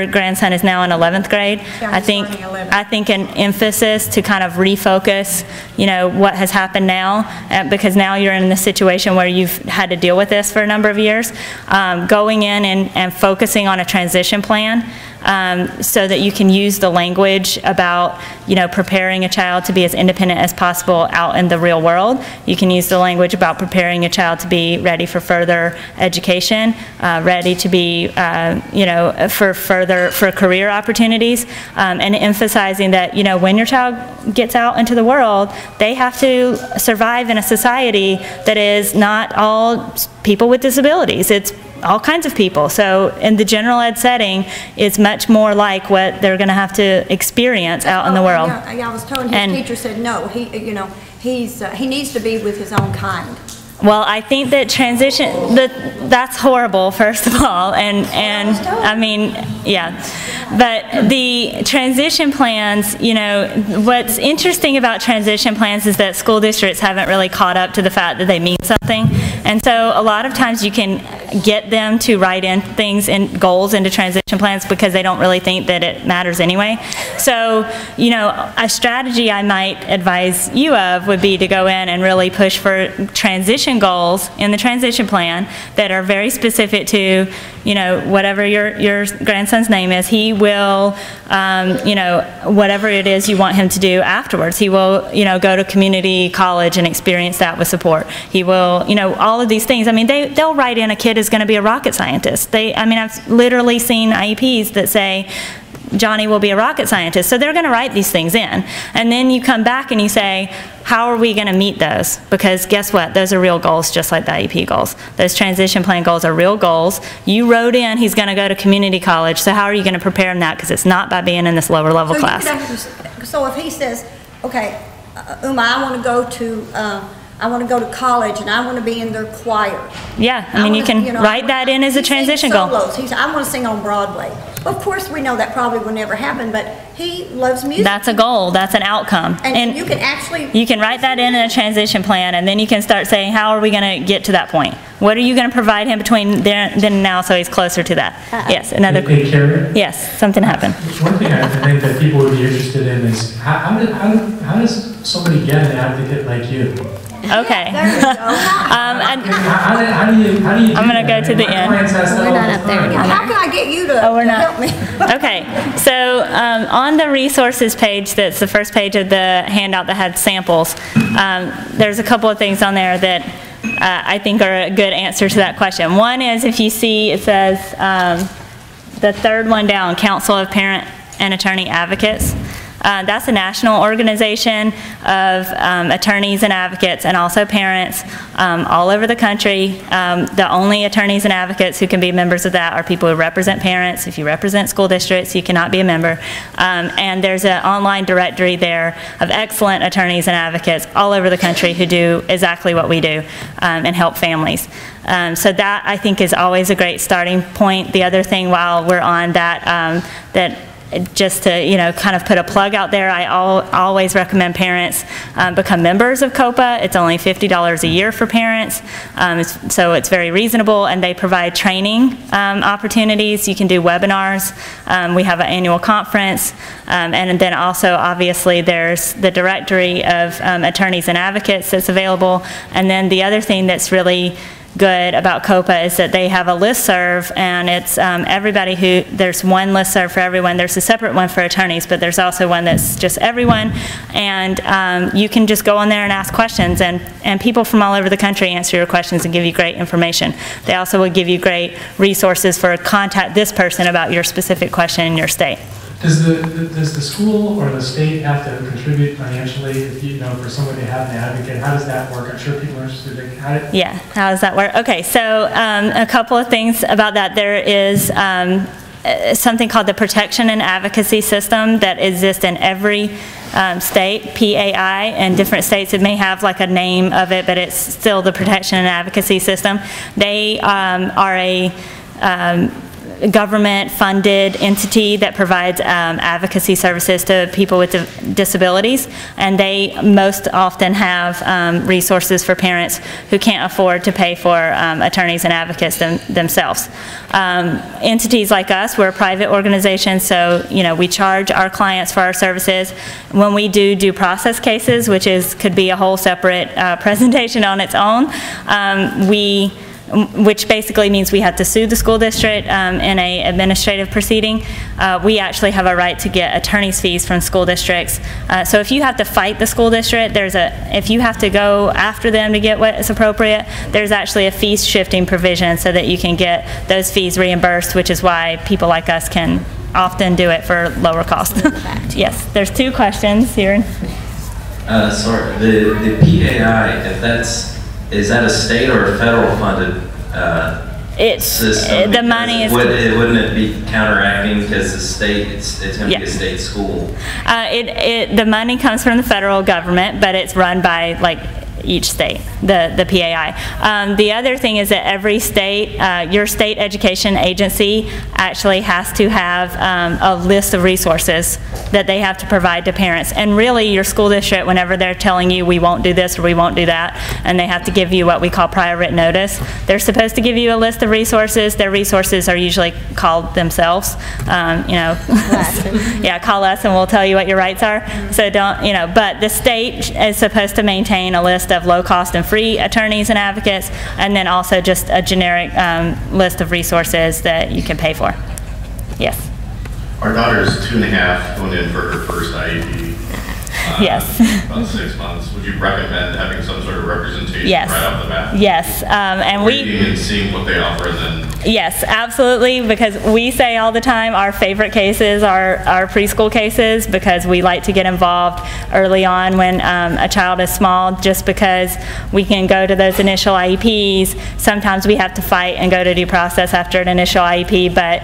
grandson is now in 11th grade, yeah, I think an emphasis to kind of refocus, you know, what has happened now, because now you're in the situation where you've had to deal with this for a number of years, going in and focusing on a transition plan. So that you can use the language about, you know, preparing a child to be as independent as possible out in the real world. You can use the language about preparing a child to be ready for further education, ready to be, you know, for career opportunities, and emphasizing that, you know, when your child gets out into the world, they have to survive in a society that is not all people with disabilities. It's all kinds of people. So in the general ed setting, it's much more like what they're going to have to experience out in the world. Yeah, I was told his teacher said no. He needs to be with his own kind. Well, I think that that's horrible, first of all, and I mean, yeah. But the transition plans, you know, what's interesting about transition plans is that school districts haven't really caught up to the fact that they mean something. And so a lot of times you can get them to write in things and goals into transition plans because they don't really think that it matters anyway. So, you know, a strategy I might advise you of would be to go in and really push for transition goals in the transition plan that are very specific to, you know, whatever your grandson's name is. He will, you know, whatever it is you want him to do afterwards. He will, you know, go to community college and experience that with support. He will, you know, all of these things. I mean, they'll write in a kid is going to be a rocket scientist. I mean, I've literally seen IEPs that say, Johnny will be a rocket scientist. So they're going to write these things in. And then you come back and you say, how are we going to meet those? Because guess what? Those are real goals, just like the IEP goals. Those transition plan goals are real goals. You wrote in he's going to go to community college, so how are you going to prepare him that? Because it's not by being in this lower level class. So if he says, okay, Uma, I want to go to college and I want to be in their choir. Yeah, I mean, you can write that in as a transition goal. He said, I want to sing on Broadway. Of course, we know that probably will never happen, but he loves music. That's a goal. That's an outcome. And you can actually... You can write that in a transition plan, and then you can start saying, how are we going to get to that point? What are you going to provide him between then and now so he's closer to that? Yes, another... Hey, Karen? Yes, something happened. One thing I think that people would be interested in is, how does somebody get an advocate like you? Okay. There you go. How do you I'm going to go to the end. We're not up there together. How can I get you to, help me? Okay, so on the resources page, that's the first page of the handout that had samples, there's a couple of things on there that I think are a good answer to that question. One is, if you see, it says, the third one down, Council of Parent and Attorney Advocates. That's a national organization of attorneys and advocates and also parents all over the country. The only attorneys and advocates who can be members of that are people who represent parents. If you represent school districts, you cannot be a member. And there's an online directory there of excellent attorneys and advocates all over the country who do exactly what we do and help families. So that, I think, is always a great starting point. The other thing, while we're on that, that just to, you know, kind of put a plug out there, I always recommend parents become members of COPA. It's only $50 a year for parents, so it's very reasonable, and they provide training opportunities. You can do webinars. We have an annual conference, and then also, obviously, there's the directory of attorneys and advocates that's available. And then the other thing that's really good about COPA is that they have a listserv, and it's everybody who, there's one listserv for everyone. There's a separate one for attorneys, but there's also one that's just everyone, and you can just go on there and ask questions, and people from all over the country answer your questions and give you great information. They also will give you great resources for contact this person about your specific question in your state. Does the school or the state have to contribute financially, if you know, for someone to have an advocate? How does that work? I'm sure people are interested in how does that work? Okay, so a couple of things about that. There is something called the Protection and Advocacy System that exists in every state, PAI, and different states it may have like a name of it, but it's still the Protection and Advocacy System. They are a government-funded entity that provides advocacy services to people with disabilities, and they most often have resources for parents who can't afford to pay for attorneys and advocates themselves. Entities like us, we're a private organization, so you know, we charge our clients for our services. When we do due process cases, which could be a whole separate presentation on its own, which basically means we have to sue the school district in an administrative proceeding. We actually have a right to get attorney's fees from school districts. So if you have to fight the school district, if you have to go after them to get what is appropriate, there's actually a fee shifting provision so that you can get those fees reimbursed, which is why people like us can often do it for lower cost. Yes, there's two questions here. Sorry, the PAI, is that a state or a federal funded system? The money is... Wouldn't it be counteracting because the state, it's going to be a state school? The money comes from the federal government, but it's run by like each state, the PAI. The other thing is that every state, your state education agency actually has to have a list of resources that they have to provide to parents. And really your school district, whenever they're telling you we won't do this or we won't do that, and they have to give you what we call prior written notice, they're supposed to give you a list of resources. Their resources are usually called themselves. You know, yeah, call us and we'll tell you what your rights are. So don't, you know, but the state is supposed to maintain a list of low-cost and free attorneys and advocates, and then also just a generic list of resources that you can pay for. Yes? Our daughter's 2.5, going in for her first IEP. Yes. About 6 months. Would you recommend having some sort of representation yes. right off the bat? Yes. And reading and seeing what they offer, and then... Yes, absolutely, because we say all the time our favorite cases are our preschool cases, because we like to get involved early on when a child is small, just because we can go to those initial IEPs. Sometimes we have to fight and go to due process after an initial IEP, but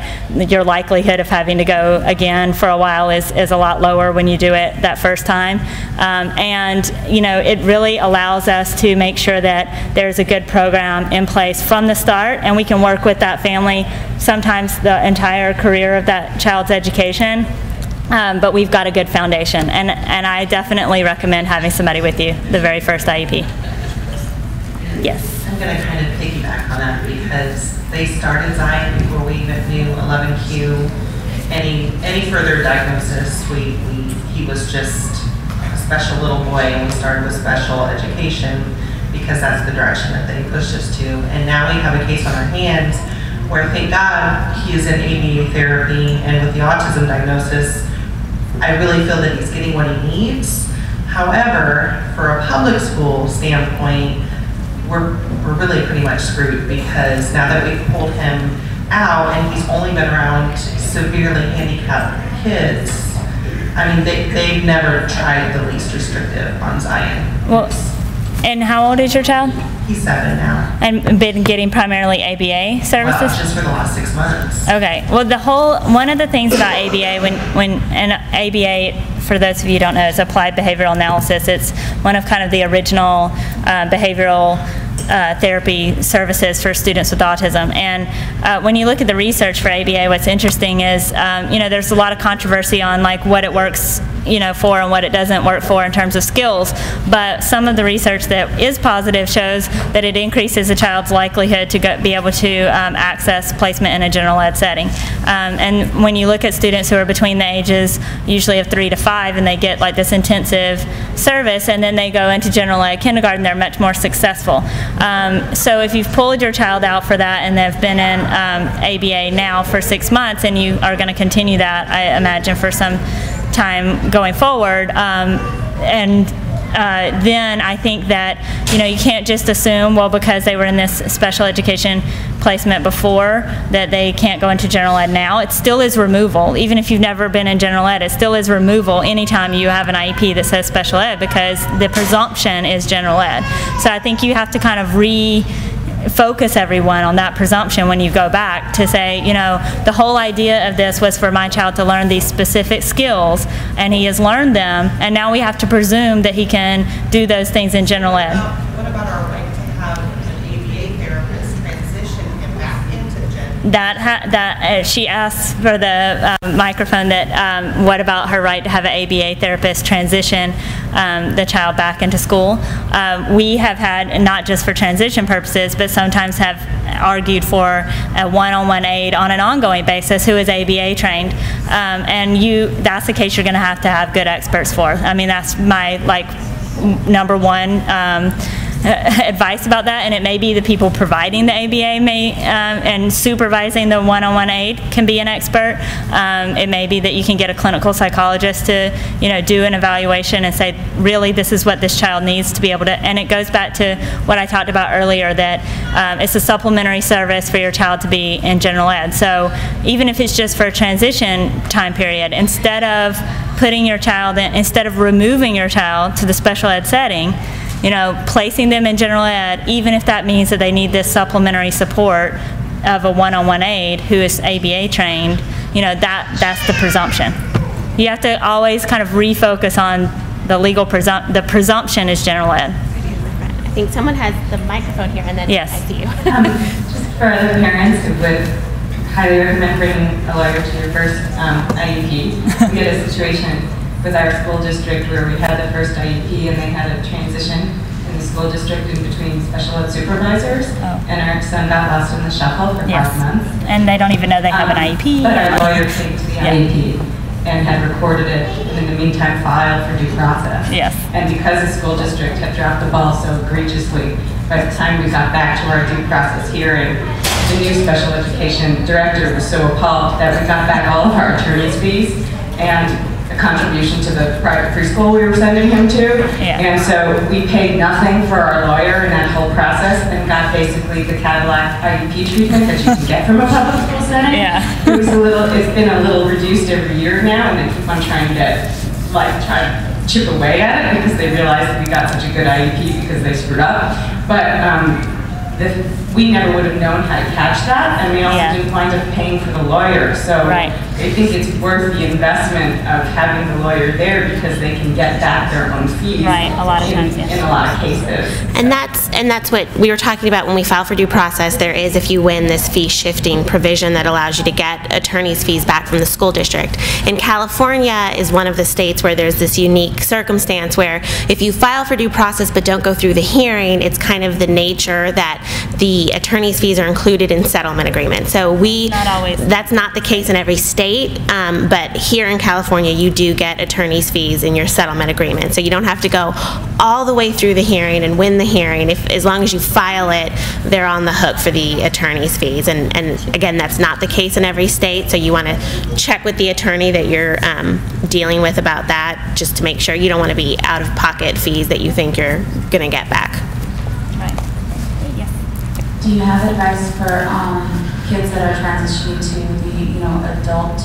your likelihood of having to go again for a while is a lot lower when you do it that first time. And you know, it really allows us to make sure that there's a good program in place from the start, and we can work with that family sometimes the entire career of that child's education. But we've got a good foundation, and I definitely recommend having somebody with you the very first IEP. Yes. I'm going to kind of piggyback on that, because they started Zion before we even knew 11Q. Any further diagnosis, he was just a special little boy, and we started with special education because that's the direction that they pushed us to. And now we have a case on our hands where, thank God, he is in ABA therapy, and with the autism diagnosis, I really feel that he's getting what he needs. However, for a public school standpoint, we're really pretty much screwed, because now that we've pulled him out and he's only been around severely handicapped kids, I mean, they've never tried the least restrictive on Zion. Well, and how old is your child? He's 7 now. And been getting primarily ABA services? Well, just for the last 6 months. Okay. Well, one of the things about ABA, and ABA, for those of you who don't know, is Applied Behavioral Analysis. It's one of kind of the original behavioral therapy services for students with autism. And when you look at the research for ABA, what's interesting is, you know, there's a lot of controversy on like what it works, you know, for and what it doesn't work for in terms of skills. But some of the research that is positive shows that it increases a child's likelihood to be able to access placement in a general ed setting. And when you look at students who are between the ages usually of 3 to 5 and they get like this intensive service and then they go into general ed kindergarten, they're much more successful. So if you've pulled your child out for that and they've been in ABA now for 6 months and you are going to continue that, I imagine, for some time going forward, then I think that, you know, you can't just assume, well, because they were in this special education placement before, that they can't go into general ed now. It still is removal. Even if you've never been in general ed, it still is removal anytime you have an IEP that says special ed, because the presumption is general ed. So I think you have to kind of focus everyone on that presumption when you go back to say, you know, the whole idea of this was for my child to learn these specific skills, and he has learned them, and now we have to presume that he can do those things in general ed. What about our right to have an ABA therapist transition him back into general? She asked for the microphone that what about her right to have an ABA therapist transition the child back into school. We have had, not just for transition purposes, but sometimes have argued for a one-on-one aide on an ongoing basis who is ABA trained. And that's the case you're going to have good experts for. I mean, that's my number one advice about that, and it may be the people providing the ABA and supervising the one-on-one aide can be an expert. It may be that you can get a clinical psychologist to, you know, do an evaluation and say, really, this is what this child needs to be able to, and it goes back to what I talked about earlier, that it's a supplementary service for your child to be in general ed. So even if it's just for a transition time period, instead of putting your child in, instead of removing your child to the special ed setting, you know, placing them in general ed, even if that means that they need this supplementary support of a one-on-one aide who is ABA trained, you know, that's the presumption. You have to always kind of refocus on the legal the presumption is general ed. I think someone has the microphone here, and then yes. I see you. Just for other parents who would highly recommend bringing a lawyer to your first IEP. We had a situation with our school district where we had the first IEP and they had a transition in the school district in between special ed supervisors, and our son got lost in the shuffle for 5 months. And they don't even know they have an IEP. But our lawyer came to the IEP and had recorded it, and in the meantime filed for due process. Yes. And because the school district had dropped the ball so egregiously, by the time we got back to our due process hearing, the new special education director was so appalled that we got back all of our attorney's fees and a contribution to the private preschool we were sending him to. Yeah. And so we paid nothing for our lawyer in that whole process and got basically the Cadillac IEP treatment that you can get from a public school setting. Yeah. It's been a little reduced every year now, and they keep on trying to try to chip away at it because they realize that we got such a good IEP because they screwed up. But we never would have known how to catch that, and we also didn't wind up paying for the lawyer. So I think it's worth the investment of having the lawyer there because they can get back their own fees. Right, a lot of times, in a lot of cases. And that's what we were talking about when we file for due process. There is, if you win, this fee shifting provision that allows you to get attorney's fees back from the school district. And California is one of the states where there's this unique circumstance where if you file for due process but don't go through the hearing, it's kind of the nature that the attorney's fees are included in settlement agreements. So not always. That's not the case in every state, but here in California you do get attorney's fees in your settlement agreement. So you don't have to go all the way through the hearing and win the hearing. As long as you file it, they're on the hook for the attorney's fees. And again, that's not the case in every state, so you want to check with the attorney that you're dealing with about that, just to make sure you don't want to be out of pocket fees that you think you're going to get back. Do you have advice for kids that are transitioning to the adult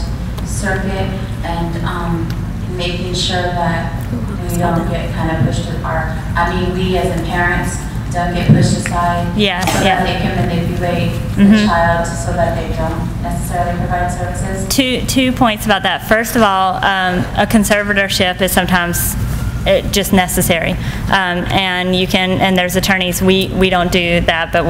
circuit and making sure that we don't get kind of pushed apart? I mean, we as in parents don't get pushed aside so that they can manipulate the child so that they don't necessarily provide services? Two points about that. First of all, a conservatorship is sometimes just necessary. And you can, and there's attorneys, we don't do that, but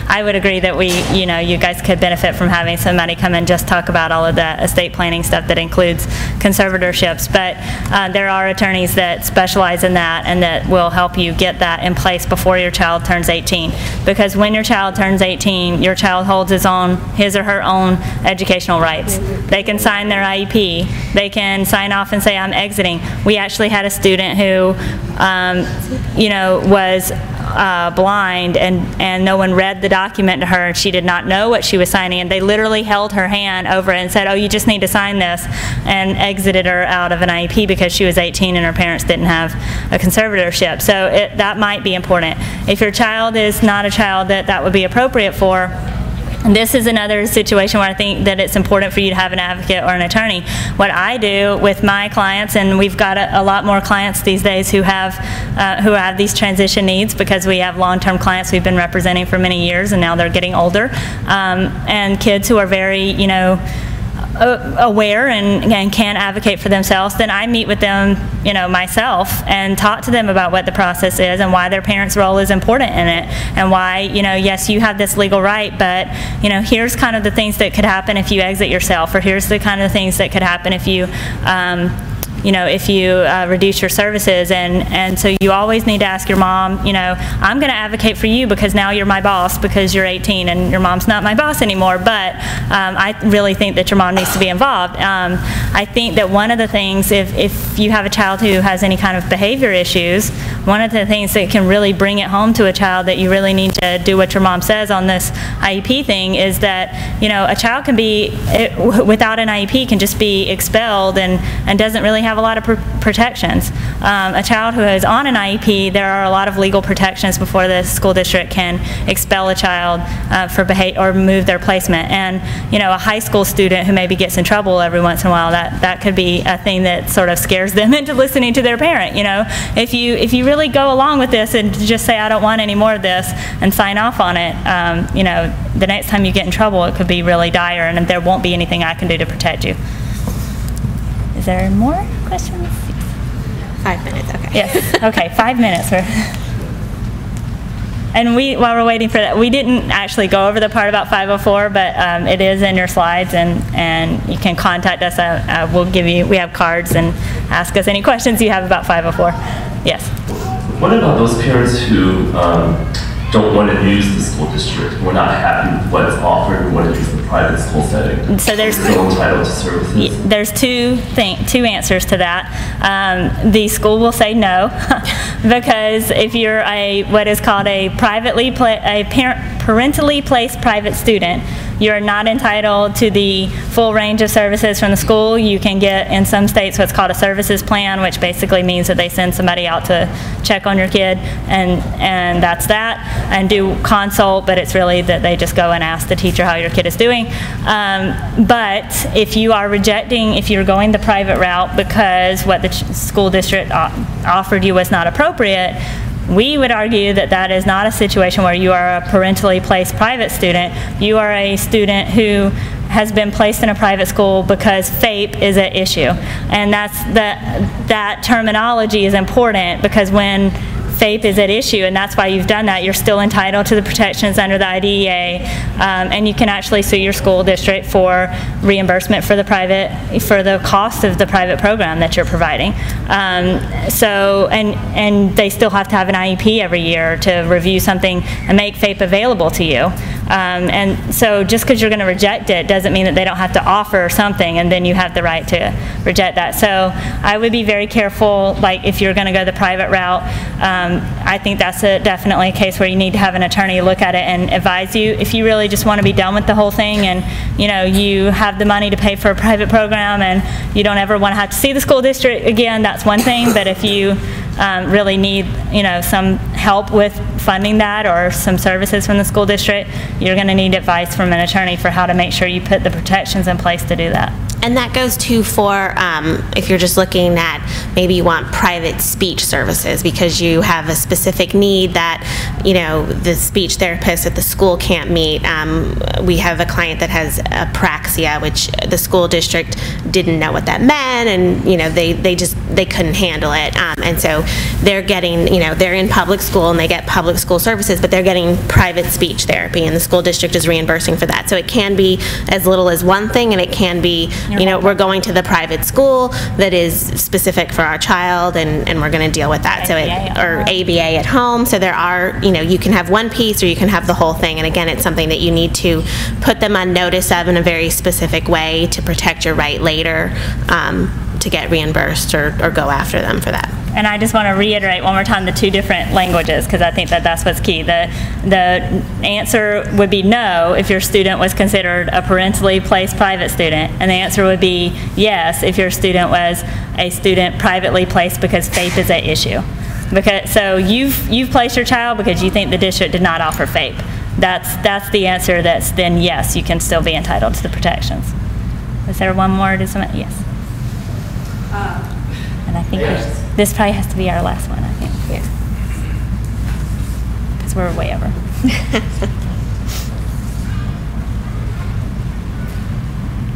I would agree that you guys could benefit from having somebody come and just talk about all of the estate planning stuff that includes conservatorships. But there are attorneys that specialize in that and that will help you get that in place before your child turns 18. Because when your child turns 18, your child holds his or her own educational rights. They can sign their IEP. They can sign off and say, I'm exiting. We actually had a student who, was blind and no one read the document to her. She did not know what she was signing, and they literally held her hand over it and said, oh, you just need to sign this, and exited her out of an IEP because she was 18 and her parents didn't have a conservatorship. So that might be important. If your child is not a child that would be appropriate for, this is another situation where I think that it's important for you to have an advocate or an attorney. What I do with my clients, and we've got a lot more clients these days who have these transition needs, because we have long-term clients we've been representing for many years and now they're getting older, and kids who are very, aware and can advocate for themselves, then I meet with them, myself, and talk to them about what the process is and why their parents' role is important in it, and why, yes, you have this legal right, but, here's kind of the things that could happen if you exit yourself, or here's the kind of things that could happen if you reduce your services, and so you always need to ask your mom, I'm going to advocate for you because now you're my boss because you're 18 and your mom's not my boss anymore, but I really think that your mom needs to be involved. I think that one of the things, if you have a child who has any kind of behavior issues, one of the things that can really bring it home to a child that you really need to do what your mom says on this IEP thing is that, a child can be, without an IEP, can just be expelled and doesn't really have a lot of protections. A child who is on an IEP, there are a lot of legal protections before the school district can expel a child for behavior or move their placement. And a high school student who maybe gets in trouble every once in a while, that could be a thing that sort of scares them into listening to their parent. If you really go along with this and just say I don't want any more of this and sign off on it, the next time you get in trouble, it could be really dire, and there won't be anything I can do to protect you. Is there more questions? 5 minutes, okay. Yes, okay, 5 minutes. And while we're waiting for that, we didn't actually go over the part about 504, but it is in your slides, and you can contact us. We have cards, and ask us any questions you have about 504. Yes? What about those parents who don't want to use the school district? We're not happy with what is offered. We want to use the private school setting. So there's still entitled to services. There's two answers to that. The school will say no, because if you're what is called a parentally placed private student, you're not entitled to the full range of services from the school. You can get, in some states, what's called a services plan, which basically means that they send somebody out to check on your kid, and that's that, and do consult, but it's really that they just go and ask the teacher how your kid is doing. But if you are if you're going the private route because what the school district offered you was not appropriate, we would argue that that is not a situation where you are a parentally placed private student. You are a student who has been placed in a private school because FAPE is at issue. And that terminology is important, because when FAPE is at issue, and that's why you've done that, you're still entitled to the protections under the IDEA, and you can actually sue your school district for reimbursement for the cost of the private program that you're providing. And they still have to have an IEP every year to review something and make FAPE available to you. And so just because you're going to reject it doesn't mean that they don't have to offer something, and then you have the right to reject that. So I would be very careful, like if you're going to go the private route. I think that's definitely a case where you need to have an attorney look at it and advise you. If you really just want to be done with the whole thing, and you have the money to pay for a private program and you don't ever want to have to see the school district again, that's one thing. But if you really need some help with funding that or some services from the school district, you're going to need advice from an attorney for how to make sure you put the protections in place to do that. And that goes too for if you're just looking at maybe you want private speech services because you have a specific need that, you know, the speech therapist at the school can't meet. We have a client that has apraxia, which the school district didn't know what that meant, and, you know, they couldn't handle it. And so they're getting, you know, they're in public school and they get public school services, but they're getting private speech therapy, and the school district is reimbursing for that. So it can be as little as one thing, and it can be, you know, we're going to the private school that is specific for our child, and we're going to deal with that. So or ABA at home. So there are, you know, you can have one piece or you can have the whole thing. And again, it's something that you need to put them on notice of in a very specific way to protect your right later to get reimbursed or go after them for that. And I just want to reiterate one more time the two different languages, because I think that that's what's key. The answer would be no if your student was considered a parentally placed private student, and the answer would be yes if your student was a student privately placed because FAPE is at issue. So you've placed your child because you think the district did not offer FAPE. That's the answer. That's then yes, you can still be entitled to the protections. Is there one more? Yes. And I think this probably has to be our last one, I think. Yeah. Because we're way over.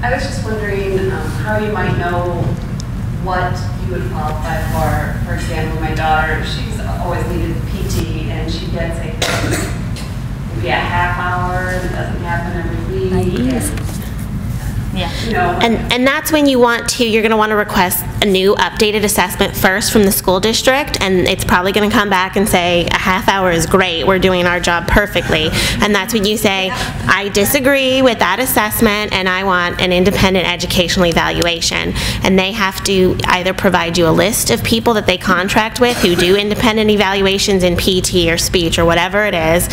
I was just wondering how you might know what you would qualify for. For example, my daughter, she's always needed PT, and she gets maybe a half hour, and it doesn't happen every week. Yeah. And that's when you want to, you're going to want to request a new updated assessment first from the school district, and it's probably going to come back and say a half hour is great, we're doing our job perfectly. And that's when you say, I disagree with that assessment and I want an independent educational evaluation. And they have to either provide you a list of people that they contract with who do independent evaluations in PT or speech or whatever it is,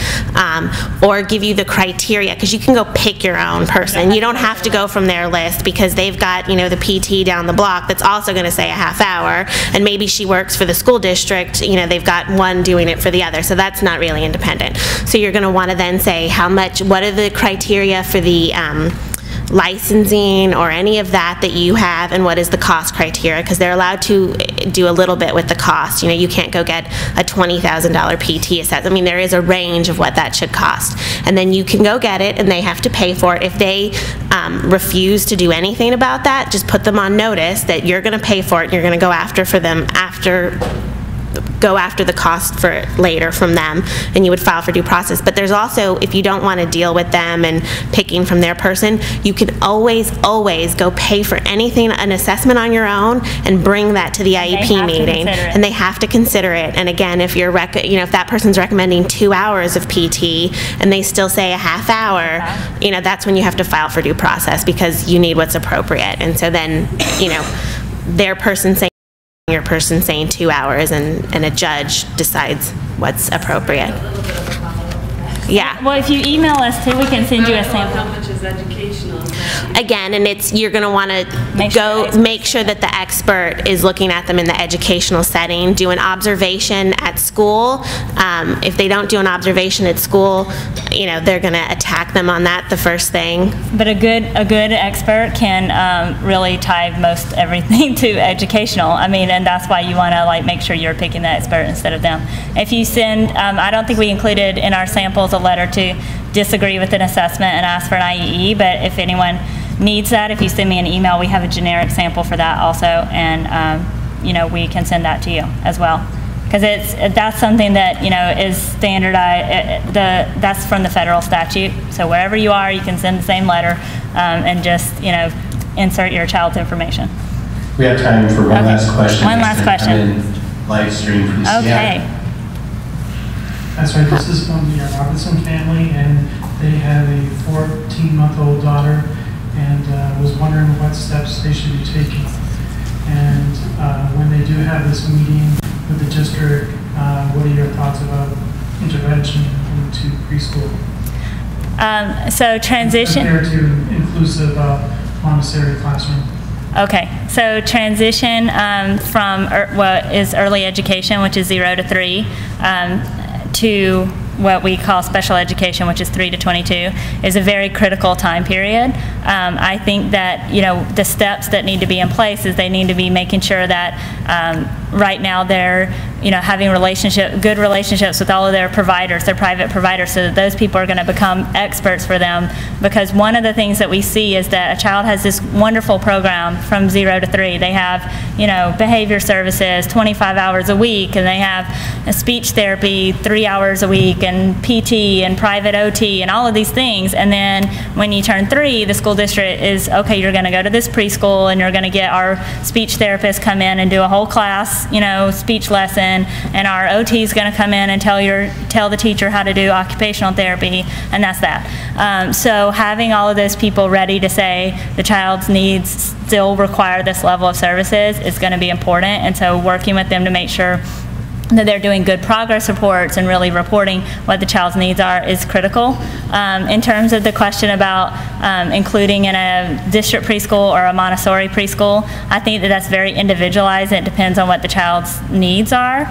or give you the criteria, because you can go pick your own person. You don't have to go from their list, because they've got, you know, the PT down the block that's also going to say a half hour, and maybe she works for the school district, you know, they've got one doing it for the other, so that's not really independent. So you're going to want to then say how much, what are the criteria for the licensing or any of that you have, and what is the cost criteria, because they're allowed to do a little bit with the cost. You know, you can't go get a $20,000 PT assessment. I mean, there is a range of what that should cost, and then you can go get it and they have to pay for it. If they refuse to do anything about that, just put them on notice that you're going to pay for it and you're going to go after the cost for it later from them, and you would file for due process. But there's also, if you don't want to deal with them and picking from their person, you can always go pay for anything, an assessment on your own, and bring that to the IEP meeting, and they have to consider it. And again, if you're if that person's recommending 2 hours of PT and they still say a half hour, you know, that's when you have to file for due process, because you need what's appropriate. And so then, you know, their person saying, your person saying 2 hours, and a judge decides what's appropriate. Yeah. Well, if you email us too, we can send you a sample. How much is educational? Again, and you're going to want to make sure that the expert is looking at them in the educational setting. Do an observation at school. If they don't do an observation at school, you know, they're going to attack them on that the first thing. But a good expert can really tie most everything to educational. I mean, and that's why you want to make sure you're picking the expert instead of them. If you send, I don't think we included in our samples a letter to disagree with an assessment and ask for an IEE, but if anyone needs that, if you send me an email, we have a generic sample for that also, and you know, we can send that to you as well, because that's something that, you know, is standardized. That's from the federal statute, so wherever you are, you can send the same letter and just, you know, insert your child's information. We have time for one last question. One last question. I'm in live stream from Seattle. Okay. That's right, this is from the Robertson family, and they have a 14-month-old daughter, and was wondering what steps they should be taking. And when they do have this meeting with the district, what are your thoughts about intervention into preschool? So transition. Compared to inclusive Montessori classroom. Okay, so transition from what is early education, which is 0 to 3, to what we call special education, which is 3 to 22, is a very critical time period. I think that, you know, the steps that need to be in place is they need to be making sure that right now they're, you know, having good relationships with all of their providers, their private providers, so that those people are going to become experts for them. Because one of the things that we see is that a child has this wonderful program from 0 to 3. They have, you know, behavior services 25 hours a week, and they have a speech therapy 3 hours a week, and PT and private OT and all of these things. And then when you turn 3, the school district is, okay, you're going to go to this preschool, and you're going to get our speech therapist come in and do a whole class, you know, speech lesson, and our OT is going to come in and tell the teacher how to do occupational therapy, and that's that. So having all of those people ready to say the child's needs still require this level of services is going to be important, and so working with them to make sure that they're doing good progress reports and really reporting what the child's needs are is critical. In terms of the question about including in a district preschool or a Montessori preschool, I think that that's very individualized. It depends on what the child's needs are.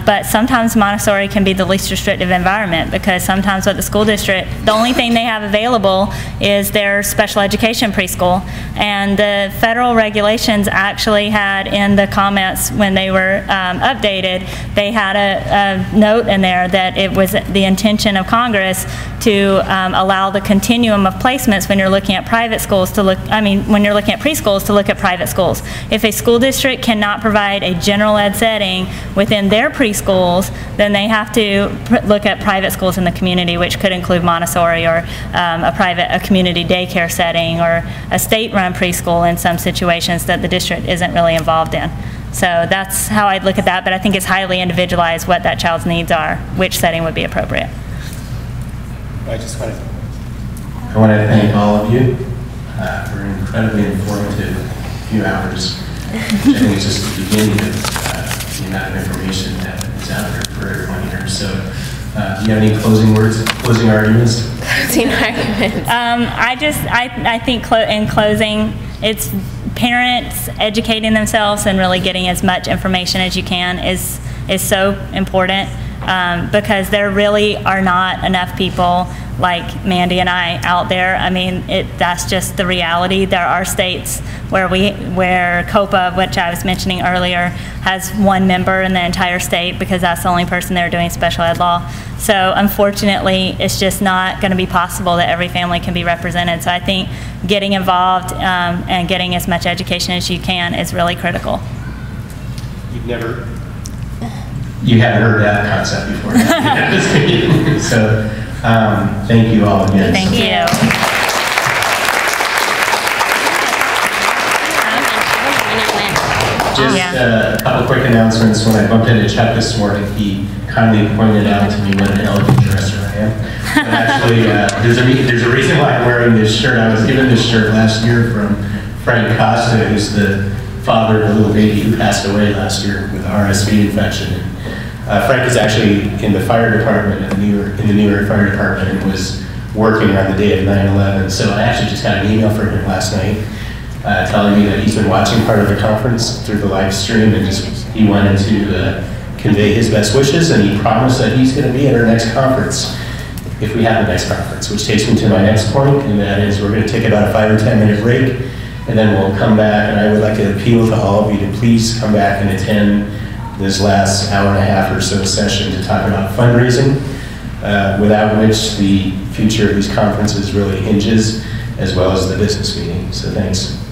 But sometimes Montessori can be the least restrictive environment, because sometimes with the school district, the only thing they have available is their special education preschool. And the federal regulations actually had in the comments when they were updated, they had a note in there that it was the intention of Congress to allow the continuum of placements when you're looking at private schools to look, when you're looking at preschools to look at private schools. If a school district cannot provide a general ed setting within their preschools, then they have to look at private schools in the community, which could include Montessori or a community daycare setting or a state-run preschool in some situations that the district isn't really involved in. So that's how I'd look at that, but I think it's highly individualized what that child's needs are, which setting would be appropriate. I want to thank all of you for an incredibly informative few hours. I think it's just the beginning of the amount of information that is out there for everyone here. So do you have any closing words, closing arguments? Closing arguments. I think in closing, it's parents educating themselves and really getting as much information as you can is so important, because there really are not enough people like Mandy and I out there. I mean, that's just the reality. There are states where COPA, which I was mentioning earlier, has one member in the entire state because that's the only person there doing special ed law. So unfortunately, it's just not going to be possible that every family can be represented. So I think getting involved and getting as much education as you can is really critical. You haven't heard that concept before. So thank you all again. Thank you. Just a couple quick announcements. When I bumped into Chuck this morning, he kindly pointed out to me what an elegant dresser I am. But actually, there's a reason why I'm wearing this shirt. I was given this shirt last year from Frank Costa, who's the father of a little baby who passed away last year with RSV infection. Frank is actually in the fire department in the New York Fire Department and was working on the day of 9/11. So I actually just got an email from him last night telling me that he's been watching part of the conference through the live stream, and he wanted to convey his best wishes, and he promised that he's going to be at our next conference, if we have the next conference, which takes me to my next point, and that is we're going to take about a 5 or 10 minute break, and then we'll come back, and I would like to appeal to all of you to please come back and attend this last hour and a half or so session to talk about fundraising, without which the future of these conferences really hinges, as well as the business meeting. So thanks.